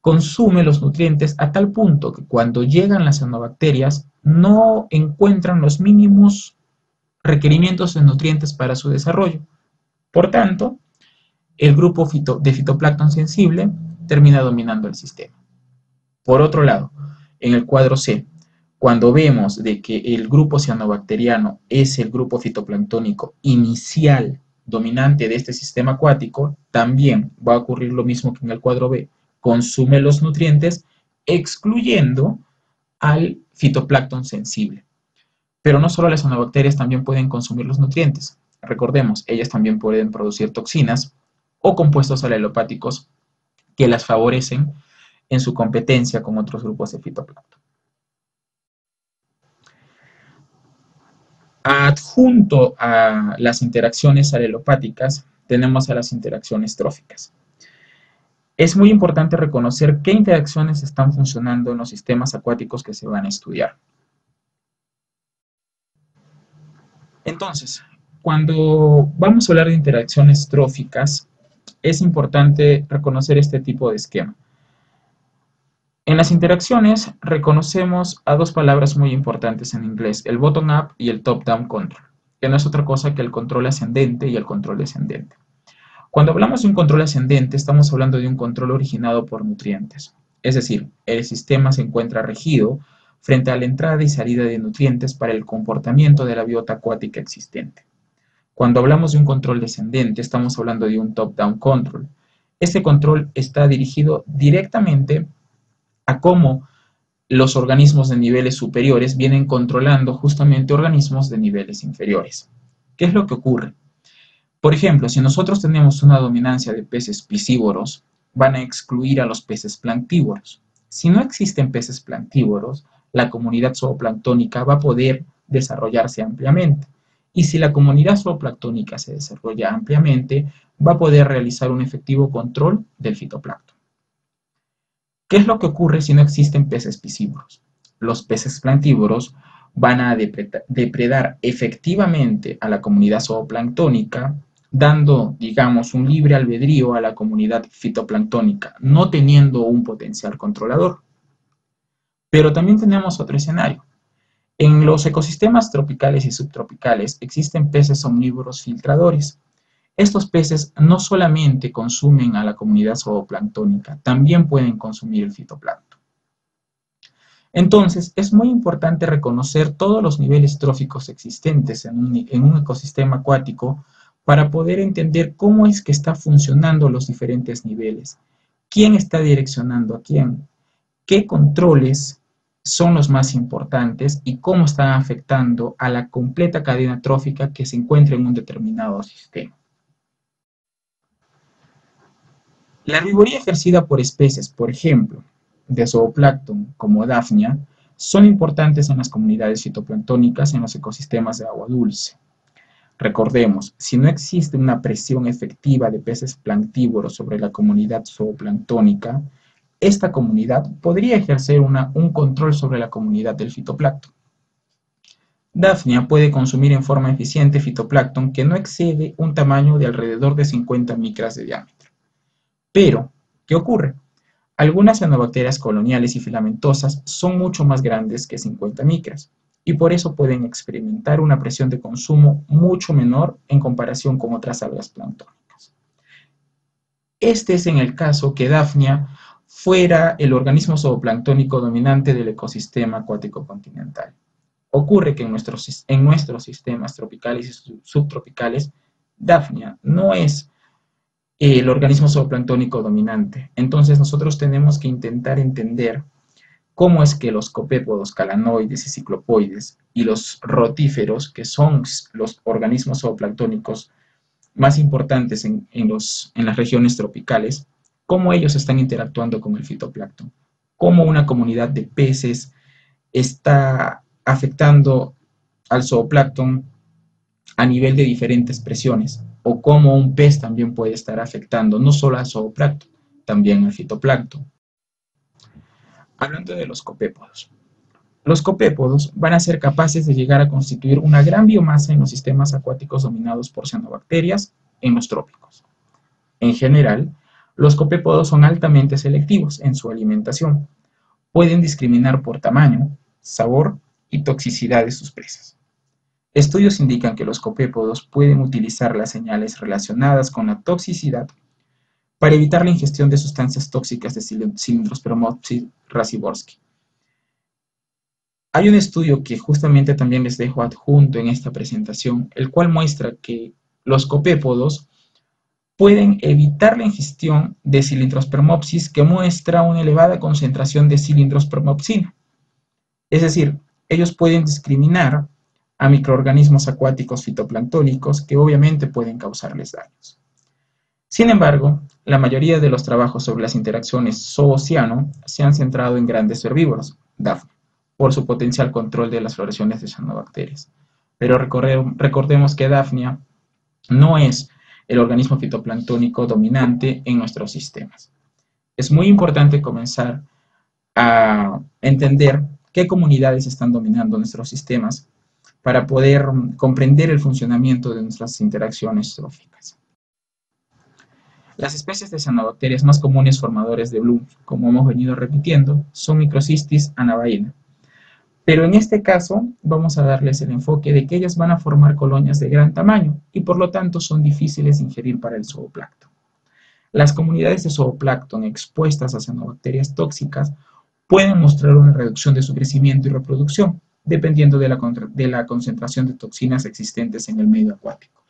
consume los nutrientes a tal punto que cuando llegan las cianobacterias no encuentran los mínimos requerimientos de nutrientes para su desarrollo. Por tanto, el grupo de fitoplancton sensible termina dominando el sistema. Por otro lado, en el cuadro C, cuando vemos de que el grupo cianobacteriano es el grupo fitoplanctónico inicial dominante de este sistema acuático, también va a ocurrir lo mismo que en el cuadro B. Consume los nutrientes excluyendo al fitoplancton sensible. Pero no solo las cianobacterias también pueden consumir los nutrientes. Recordemos, ellas también pueden producir toxinas o compuestos alelopáticos que las favorecen en su competencia con otros grupos de fitoplancton. Adjunto a las interacciones alelopáticas tenemos a las interacciones tróficas. Es muy importante reconocer qué interacciones están funcionando en los sistemas acuáticos que se van a estudiar. Entonces, cuando vamos a hablar de interacciones tróficas, es importante reconocer este tipo de esquema. En las interacciones reconocemos a dos palabras muy importantes en inglés, el bottom-up y el top-down control, que no es otra cosa que el control ascendente y el control descendente. Cuando hablamos de un control ascendente, estamos hablando de un control originado por nutrientes. Es decir, el sistema se encuentra regido frente a la entrada y salida de nutrientes para el comportamiento de la biota acuática existente. Cuando hablamos de un control descendente, estamos hablando de un top-down control. Este control está dirigido directamente a cómo los organismos de niveles superiores vienen controlando justamente organismos de niveles inferiores. ¿Qué es lo que ocurre? Por ejemplo, si nosotros tenemos una dominancia de peces piscívoros, van a excluir a los peces planctívoros. Si no existen peces planctívoros, la comunidad zooplanctónica va a poder desarrollarse ampliamente. Y si la comunidad zooplanctónica se desarrolla ampliamente, va a poder realizar un efectivo control del fitoplancton. ¿Qué es lo que ocurre si no existen peces piscívoros? Los peces planctívoros van a depredar efectivamente a la comunidad zooplanctónica, dando, digamos, un libre albedrío a la comunidad fitoplanctónica, no teniendo un potencial controlador. Pero también tenemos otro escenario. En los ecosistemas tropicales y subtropicales existen peces omnívoros filtradores. Estos peces no solamente consumen a la comunidad zooplanctónica, también pueden consumir el fitoplancton. Entonces, es muy importante reconocer todos los niveles tróficos existentes en un ecosistema acuático para poder entender cómo es que están funcionando los diferentes niveles, quién está direccionando a quién, qué controles son los más importantes y cómo están afectando a la completa cadena trófica que se encuentra en un determinado sistema. La riboría ejercida por especies, por ejemplo, de zooplancton como Daphnia, son importantes en las comunidades fitoplanctónicas en los ecosistemas de agua dulce. Recordemos, si no existe una presión efectiva de peces planctívoros sobre la comunidad zooplanctónica, esta comunidad podría ejercer un control sobre la comunidad del fitoplancton. Daphnia puede consumir en forma eficiente fitoplancton que no excede un tamaño de alrededor de 50 micras de diámetro. Pero, ¿qué ocurre? Algunas cianobacterias coloniales y filamentosas son mucho más grandes que 50 micras y por eso pueden experimentar una presión de consumo mucho menor en comparación con otras algas planctónicas. Este es en el caso que Daphnia fuera el organismo zooplanctónico dominante del ecosistema acuático continental. Ocurre que en nuestros sistemas tropicales y subtropicales, Daphnia no es el organismo zooplanctónico dominante. Entonces nosotros tenemos que intentar entender cómo es que los copépodos, calanoides y ciclopoides y los rotíferos, que son los organismos zooplanctónicos más importantes en las regiones tropicales, cómo ellos están interactuando con el fitoplancton, cómo una comunidad de peces está afectando al zooplancton a nivel de diferentes presiones, o cómo un pez también puede estar afectando no solo al zooplancton, también al fitoplancton. Hablando de los copépodos. Los copépodos van a ser capaces de llegar a constituir una gran biomasa en los sistemas acuáticos dominados por cianobacterias en los trópicos. En general, los copépodos son altamente selectivos en su alimentación. Pueden discriminar por tamaño, sabor y toxicidad de sus presas. Estudios indican que los copépodos pueden utilizar las señales relacionadas con la toxicidad para evitar la ingestión de sustancias tóxicas de Cylindrospermopsis raciborski. Hay un estudio que justamente también les dejo adjunto en esta presentación, el cual muestra que los copépodos pueden evitar la ingestión de Cylindrospermopsis que muestra una elevada concentración de cilindrospermopsina. Es decir, ellos pueden discriminar a microorganismos acuáticos fitoplanctónicos que obviamente pueden causarles daños. Sin embargo, la mayoría de los trabajos sobre las interacciones zoo-océano se han centrado en grandes herbívoros, Daphnia, por su potencial control de las floraciones de cianobacterias. Pero recordemos que Daphnia no es el organismo fitoplanctónico dominante en nuestros sistemas. Es muy importante comenzar a entender qué comunidades están dominando nuestros sistemas para poder comprender el funcionamiento de nuestras interacciones tróficas. Las especies de cianobacterias más comunes formadores de Bloom, como hemos venido repitiendo, son Microcystis anabaina. Pero en este caso vamos a darles el enfoque de que ellas van a formar colonias de gran tamaño y por lo tanto son difíciles de ingerir para el zooplancton. Las comunidades de zooplancton expuestas a cianobacterias tóxicas pueden mostrar una reducción de su crecimiento y reproducción, dependiendo de la concentración de toxinas existentes en el medio acuático.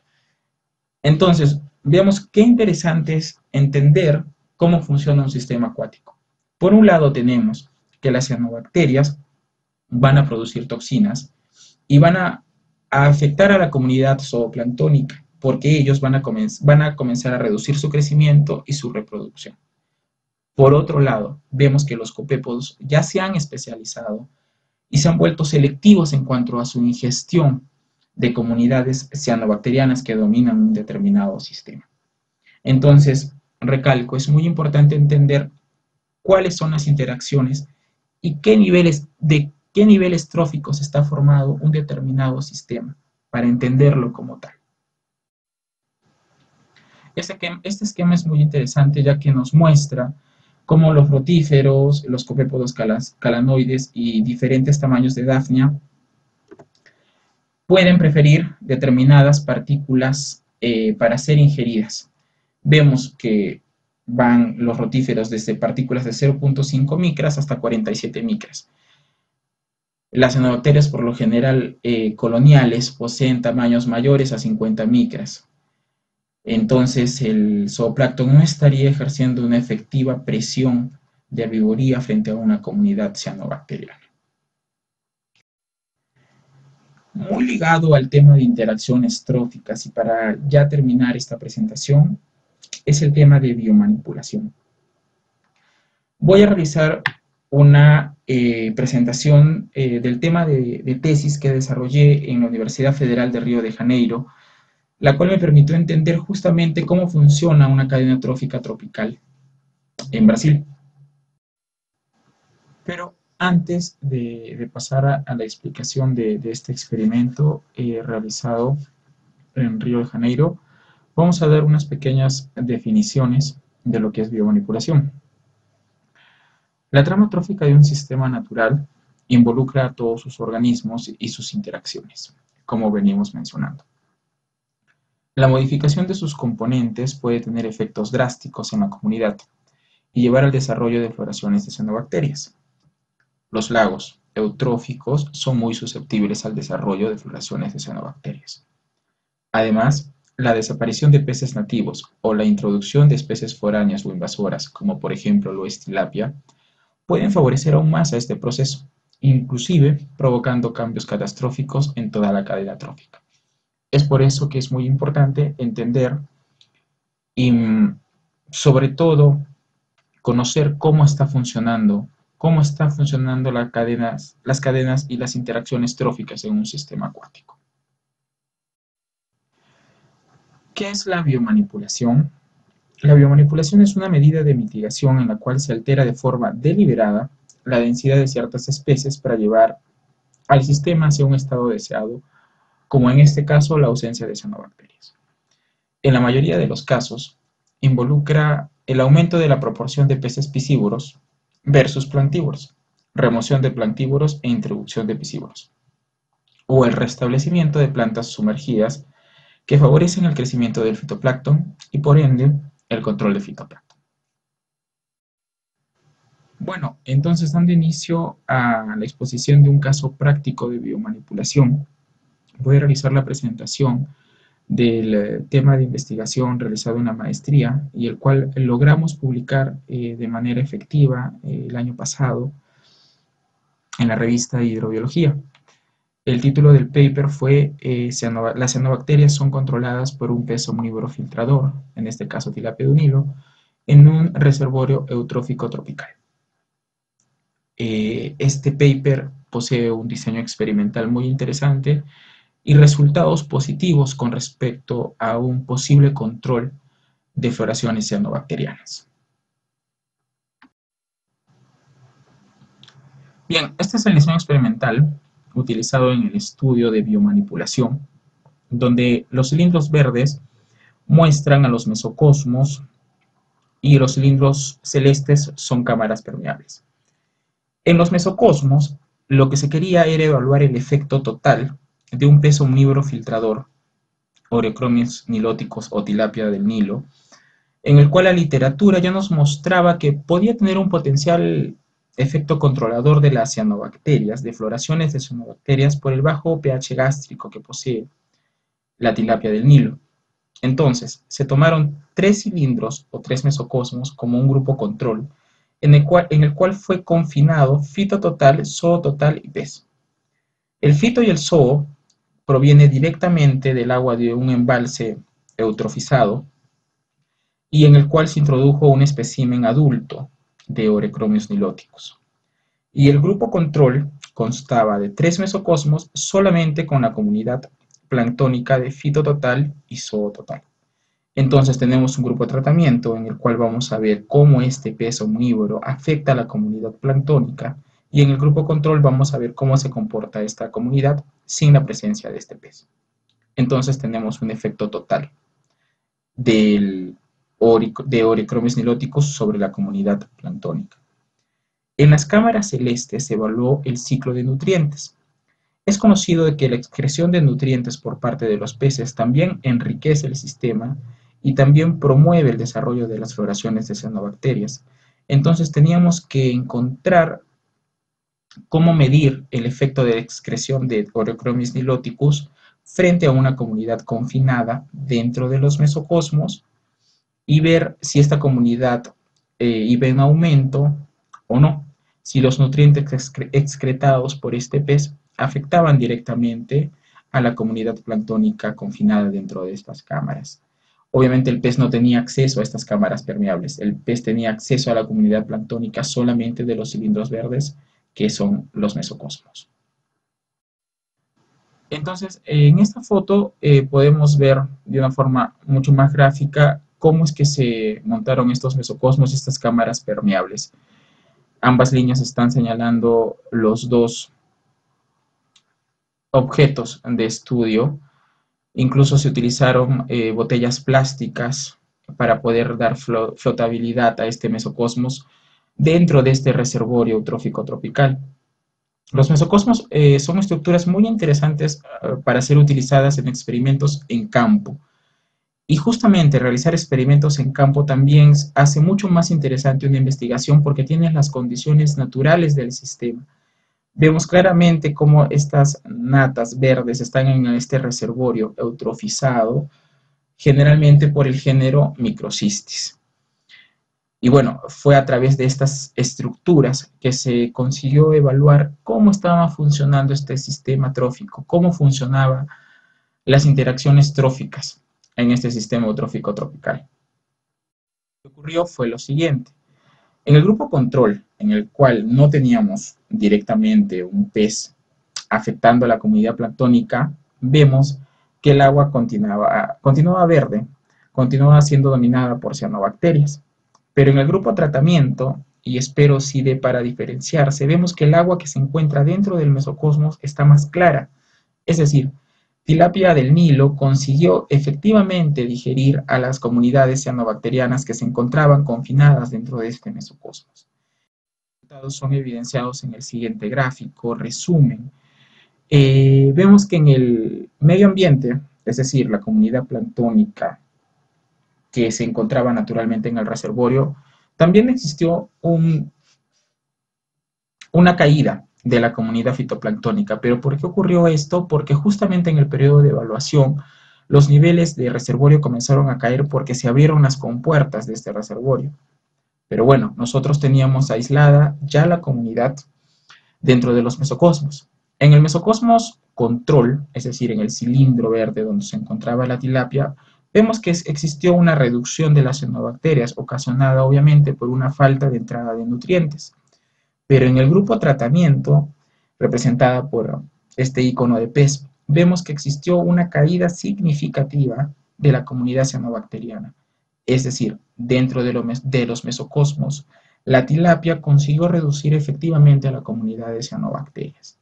Entonces, veamos qué interesante es entender cómo funciona un sistema acuático. Por un lado tenemos que las cianobacterias van a producir toxinas y van a afectar a la comunidad zooplanctónica porque ellos van a comenzar a reducir su crecimiento y su reproducción. Por otro lado, vemos que los copépodos ya se han especializado y se han vuelto selectivos en cuanto a su ingestión de comunidades cianobacterianas que dominan un determinado sistema. Entonces, recalco, es muy importante entender cuáles son las interacciones y qué niveles tróficos está formado un determinado sistema para entenderlo como tal. Este esquema es muy interesante ya que nos muestra cómo los rotíferos, los copépodos calanoides y diferentes tamaños de Daphnia pueden preferir determinadas partículas para ser ingeridas. Vemos que van los rotíferos desde partículas de 0.5 micras hasta 47 micras. Las cianobacterias, por lo general coloniales, poseen tamaños mayores a 50 micras. Entonces, el zooplancton no estaría ejerciendo una efectiva presión de herbivoría frente a una comunidad cianobacteriana. Muy ligado al tema de interacciones tróficas, y para ya terminar esta presentación, es el tema de biomanipulación. Voy a realizar una presentación del tema de tesis que desarrollé en la Universidad Federal de Río de Janeiro, la cual me permitió entender justamente cómo funciona una cadena trófica tropical en Brasil. Pero antes de pasar a la explicación de este experimento realizado en Río de Janeiro, vamos a dar unas pequeñas definiciones de lo que es biomanipulación. La trama trófica de un sistema natural involucra a todos sus organismos y sus interacciones, como venimos mencionando. La modificación de sus componentes puede tener efectos drásticos en la comunidad y llevar al desarrollo de floraciones de cianobacterias. Los lagos eutróficos son muy susceptibles al desarrollo de floraciones de cianobacterias. Además, la desaparición de peces nativos o la introducción de especies foráneas o invasoras, como por ejemplo lo es tilapia, pueden favorecer aún más a este proceso, inclusive provocando cambios catastróficos en toda la cadena trófica. Es por eso que es muy importante entender y sobre todo conocer cómo está funcionando las cadenas y las interacciones tróficas en un sistema acuático. ¿Qué es la biomanipulación? La biomanipulación es una medida de mitigación en la cual se altera de forma deliberada la densidad de ciertas especies para llevar al sistema hacia un estado deseado, como en este caso la ausencia de cianobacterias. En la mayoría de los casos, involucra el aumento de la proporción de peces piscívoros versus planctívoros, remoción de planctívoros e introducción de piscívoros, o el restablecimiento de plantas sumergidas que favorecen el crecimiento del fitoplancton y por ende el control de fitoplancton. Bueno, entonces dando inicio a la exposición de un caso práctico de biomanipulación, voy a realizar la presentación del tema de investigación realizado en la maestría y el cual logramos publicar de manera efectiva el año pasado en la revista Hidrobiología. El título del paper fue las cianobacterias son controladas por un pez omnívoro filtrador, en este caso tilapia de un hilo, en un reservorio eutrófico tropical. Este paper posee un diseño experimental muy interesante y resultados positivos con respecto a un posible control de floraciones cianobacterianas. Bien, este es el diseño experimental utilizado en el estudio de biomanipulación, donde los cilindros verdes muestran a los mesocosmos y los cilindros celestes son cámaras permeables. En los mesocosmos, lo que se quería era evaluar el efecto total de un pez omnívoro filtrador, Oreochromis niloticus o tilapia del Nilo, en el cual la literatura ya nos mostraba que podía tener un potencial efecto controlador de las cianobacterias, de floraciones de cianobacterias por el bajo pH gástrico que posee la tilapia del Nilo. Entonces, se tomaron 3 cilindros o 3 mesocosmos como un grupo control, en el cual fue confinado fito total, zoo total y pez. El fito y el zoo proviene directamente del agua de un embalse eutrofizado y en el cual se introdujo un espécimen adulto de Oreochromis niloticus. Y el grupo control constaba de 3 mesocosmos solamente con la comunidad planctónica de fito total y zoo total. Entonces tenemos un grupo de tratamiento en el cual vamos a ver cómo este pez omnívoro afecta a la comunidad planctónica y en el grupo control vamos a ver cómo se comporta esta comunidad sin la presencia de este pez. Entonces tenemos un efecto total de Oreochromis niloticus sobre la comunidad planctónica. En las cámaras celestes se evaluó el ciclo de nutrientes. Es conocido de que la excreción de nutrientes por parte de los peces también enriquece el sistema y también promueve el desarrollo de las floraciones de cianobacterias. Entonces teníamos que encontrar cómo medir el efecto de excreción de Oreochromys niloticus frente a una comunidad confinada dentro de los mesocosmos y ver si esta comunidad iba en aumento o no, si los nutrientes excretados por este pez afectaban directamente a la comunidad planctónica confinada dentro de estas cámaras. Obviamente el pez no tenía acceso a estas cámaras permeables, el pez tenía acceso a la comunidad planctónica solamente de los cilindros verdes, que son los mesocosmos. Entonces, en esta foto podemos ver de una forma mucho más gráfica cómo es que se montaron estos mesocosmos y estas cámaras permeables. Ambas líneas están señalando los dos objetos de estudio. Incluso se utilizaron botellas plásticas para poder dar flotabilidad a este mesocosmos dentro de este reservorio eutrófico tropical. Los mesocosmos son estructuras muy interesantes para ser utilizadas en experimentos en campo. Y justamente realizar experimentos en campo también hace mucho más interesante una investigación porque tiene las condiciones naturales del sistema. Vemos claramente cómo estas natas verdes están en este reservorio eutrofizado, generalmente por el género Microcystis. Y bueno, fue a través de estas estructuras que se consiguió evaluar cómo estaba funcionando este sistema trófico, cómo funcionaban las interacciones tróficas en este sistema eutrófico tropical. Lo que ocurrió fue lo siguiente. En el grupo control, en el cual no teníamos directamente un pez afectando a la comunidad planctónica, vemos que el agua continuaba verde, continuaba siendo dominada por cianobacterias. Pero en el grupo tratamiento, y espero sí dé para diferenciarse, vemos que el agua que se encuentra dentro del mesocosmos está más clara. Es decir, Tilapia del Nilo consiguió efectivamente digerir a las comunidades cianobacterianas que se encontraban confinadas dentro de este mesocosmos. Los resultados son evidenciados en el siguiente gráfico, resumen. Vemos que en el medio ambiente, es decir, la comunidad planctónica que se encontraba naturalmente en el reservorio, también existió una caída de la comunidad fitoplanctónica. ¿Pero por qué ocurrió esto? Porque justamente en el periodo de evaluación los niveles de reservorio comenzaron a caer porque se abrieron las compuertas de este reservorio. Pero bueno, nosotros teníamos aislada ya la comunidad dentro de los mesocosmos. En el mesocosmos control, es decir, en el cilindro verde donde se encontraba la tilapia, vemos que existió una reducción de las cianobacterias ocasionada obviamente por una falta de entrada de nutrientes. Pero en el grupo tratamiento, representada por este icono de pez, vemos que existió una caída significativa de la comunidad cianobacteriana. Es decir, dentro de los mesocosmos, la tilapia consiguió reducir efectivamente a la comunidad de cianobacterias.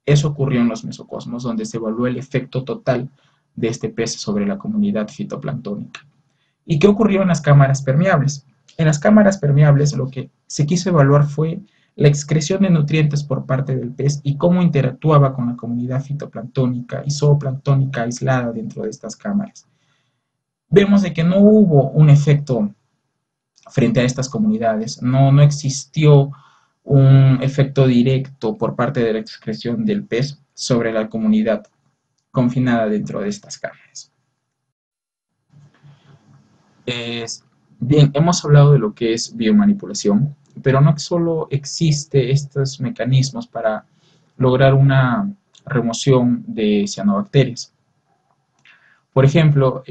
Eso ocurrió en los mesocosmos, donde se evaluó el efecto total de este pez sobre la comunidad fitoplanctónica. ¿Y qué ocurrió en las cámaras permeables? En las cámaras permeables lo que se quiso evaluar fue la excreción de nutrientes por parte del pez y cómo interactuaba con la comunidad fitoplanctónica y zooplanctónica aislada dentro de estas cámaras. Vemos de que no hubo un efecto frente a estas comunidades, no existió un efecto directo por parte de la excreción del pez sobre la comunidad confinada dentro de estas cámaras. Bien, hemos hablado de lo que es biomanipulación, pero no solo existe estos mecanismos para lograr una remoción de cianobacterias. Por ejemplo,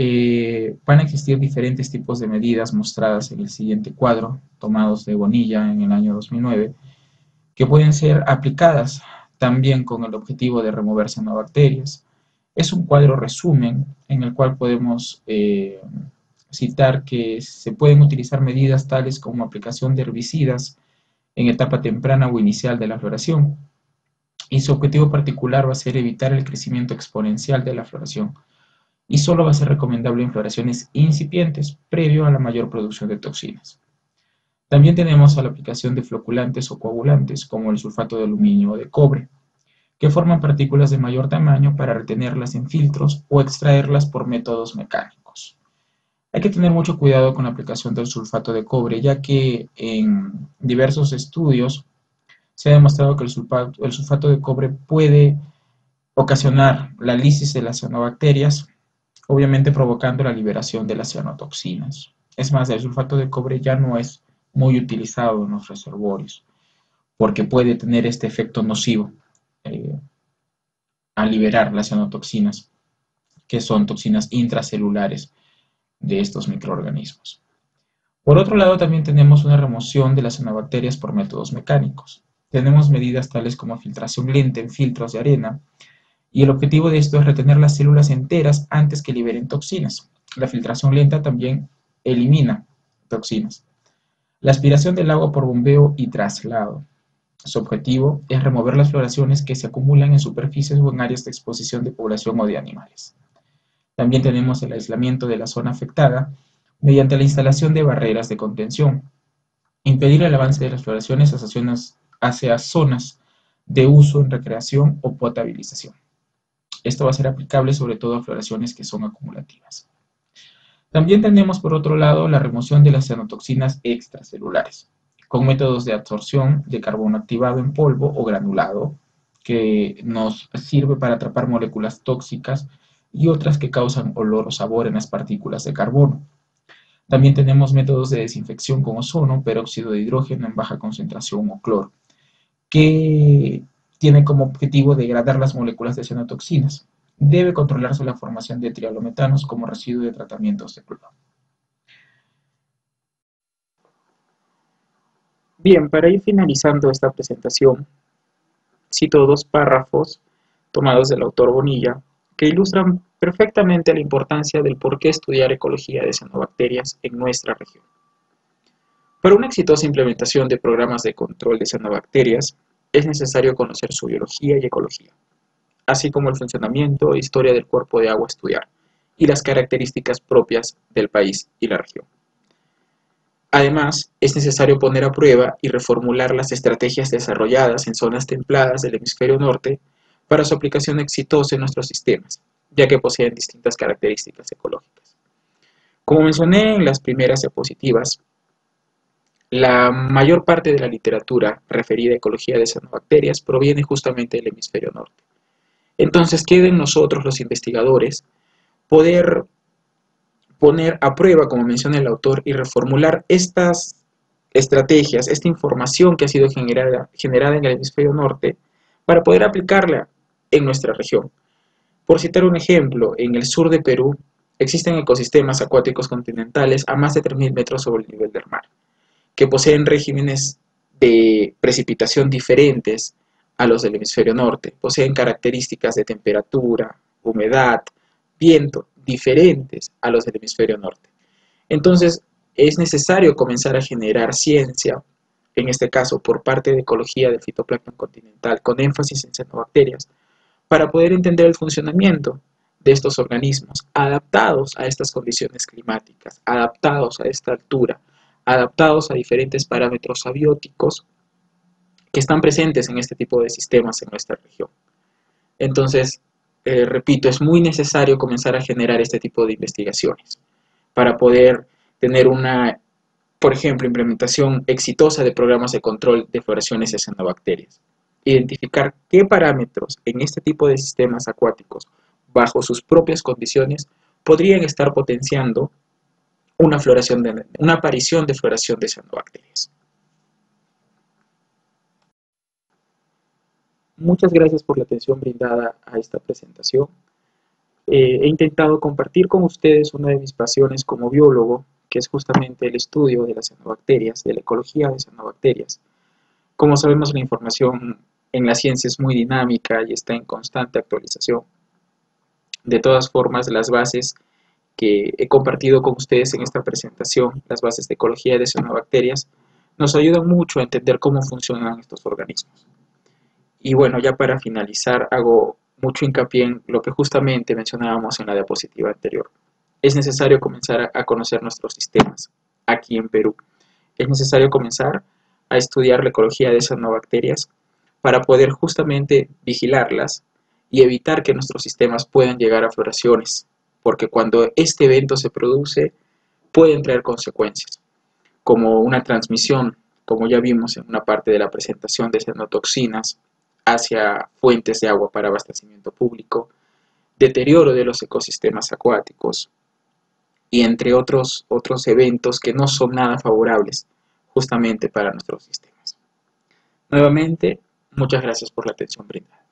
van a existir diferentes tipos de medidas mostradas en el siguiente cuadro, tomados de Bonilla en el año 2009, que pueden ser aplicadas también con el objetivo de remover cianobacterias. Es un cuadro resumen en el cual podemos citar que se pueden utilizar medidas tales como aplicación de herbicidas en etapa temprana o inicial de la floración. Y su objetivo particular va a ser evitar el crecimiento exponencial de la floración. Y solo va a ser recomendable en floraciones incipientes, previo a la mayor producción de toxinas. También tenemos a la aplicación de floculantes o coagulantes, como el sulfato de aluminio o de cobre. que forman partículas de mayor tamaño para retenerlas en filtros o extraerlas por métodos mecánicos. Hay que tener mucho cuidado con la aplicación del sulfato de cobre, ya que en diversos estudios se ha demostrado que el sulfato de cobre puede ocasionar la lisis de las cianobacterias, obviamente provocando la liberación de las cianotoxinas. Es más, el sulfato de cobre ya no es muy utilizado en los reservorios, porque puede tener este efecto nocivo eh, al liberar las cianotoxinas, que son toxinas intracelulares de estos microorganismos. Por otro lado, también tenemos una remoción de las cianobacterias por métodos mecánicos. Tenemos medidas tales como filtración lenta en filtros de arena, y el objetivo de esto es retener las células enteras antes que liberen toxinas. La filtración lenta también elimina toxinas. La aspiración del agua por bombeo y traslado. Su objetivo es remover las floraciones que se acumulan en superficies o en áreas de exposición de población o de animales. También tenemos el aislamiento de la zona afectada mediante la instalación de barreras de contención. Impedir el avance de las floraciones hacia zonas de uso en recreación o potabilización. Esto va a ser aplicable sobre todo a floraciones que son acumulativas. También tenemos por otro lado la remoción de las cianotoxinas extracelulares, con métodos de absorción de carbono activado en polvo o granulado, que nos sirve para atrapar moléculas tóxicas y otras que causan olor o sabor en las partículas de carbono. También tenemos métodos de desinfección con ozono, peróxido de hidrógeno en baja concentración o cloro, que tiene como objetivo degradar las moléculas de cianotoxinas. Debe controlarse la formación de trialometanos como residuo de tratamientos de cloro. Bien, para ir finalizando esta presentación, cito dos párrafos tomados del autor Bonilla que ilustran perfectamente la importancia del por qué estudiar ecología de cianobacterias en nuestra región. Para una exitosa implementación de programas de control de cianobacterias, es necesario conocer su biología y ecología, así como el funcionamiento e historia del cuerpo de agua a estudiar y las características propias del país y la región. Además, es necesario poner a prueba y reformular las estrategias desarrolladas en zonas templadas del hemisferio norte para su aplicación exitosa en nuestros sistemas, ya que poseen distintas características ecológicas. Como mencioné en las primeras diapositivas, la mayor parte de la literatura referida a ecología de cianobacterias proviene justamente del hemisferio norte. Entonces queda en nosotros los investigadores poder poner a prueba, como menciona el autor, y reformular estas estrategias, esta información que ha sido generada en el hemisferio norte para poder aplicarla en nuestra región. Por citar un ejemplo, en el sur de Perú existen ecosistemas acuáticos continentales a más de 3.000 metros sobre el nivel del mar, que poseen regímenes de precipitación diferentes a los del hemisferio norte, poseen características de temperatura, humedad, viento diferentes a los del hemisferio norte. Entonces, es necesario comenzar a generar ciencia, en este caso por parte de ecología del fitoplancton continental, con énfasis en cianobacterias, para poder entender el funcionamiento de estos organismos adaptados a estas condiciones climáticas, adaptados a esta altura, adaptados a diferentes parámetros abióticos que están presentes en este tipo de sistemas en nuestra región. Entonces, repito, es muy necesario comenzar a generar este tipo de investigaciones para poder tener una, por ejemplo, implementación exitosa de programas de control de floraciones de cianobacterias. Identificar qué parámetros en este tipo de sistemas acuáticos, bajo sus propias condiciones, podrían estar potenciando una aparición de floración de cianobacterias. Muchas gracias por la atención brindada a esta presentación. He intentado compartir con ustedes una de mis pasiones como biólogo, que es justamente el estudio de las cianobacterias, de la ecología de cianobacterias. Como sabemos, la información en la ciencia es muy dinámica y está en constante actualización. De todas formas, las bases que he compartido con ustedes en esta presentación, las bases de ecología de cianobacterias, nos ayudan mucho a entender cómo funcionan estos organismos. Y bueno, ya para finalizar, hago mucho hincapié en lo que justamente mencionábamos en la diapositiva anterior. Es necesario comenzar a conocer nuestros sistemas aquí en Perú. Es necesario comenzar a estudiar la ecología de cianobacterias para poder justamente vigilarlas y evitar que nuestros sistemas puedan llegar a floraciones, porque cuando este evento se produce, pueden traer consecuencias, como una transmisión, como ya vimos en una parte de la presentación, de cenotoxinas hacia fuentes de agua para abastecimiento público, deterioro de los ecosistemas acuáticos y entre otros eventos que no son nada favorables justamente para nuestros sistemas. Nuevamente, muchas gracias por la atención brindada.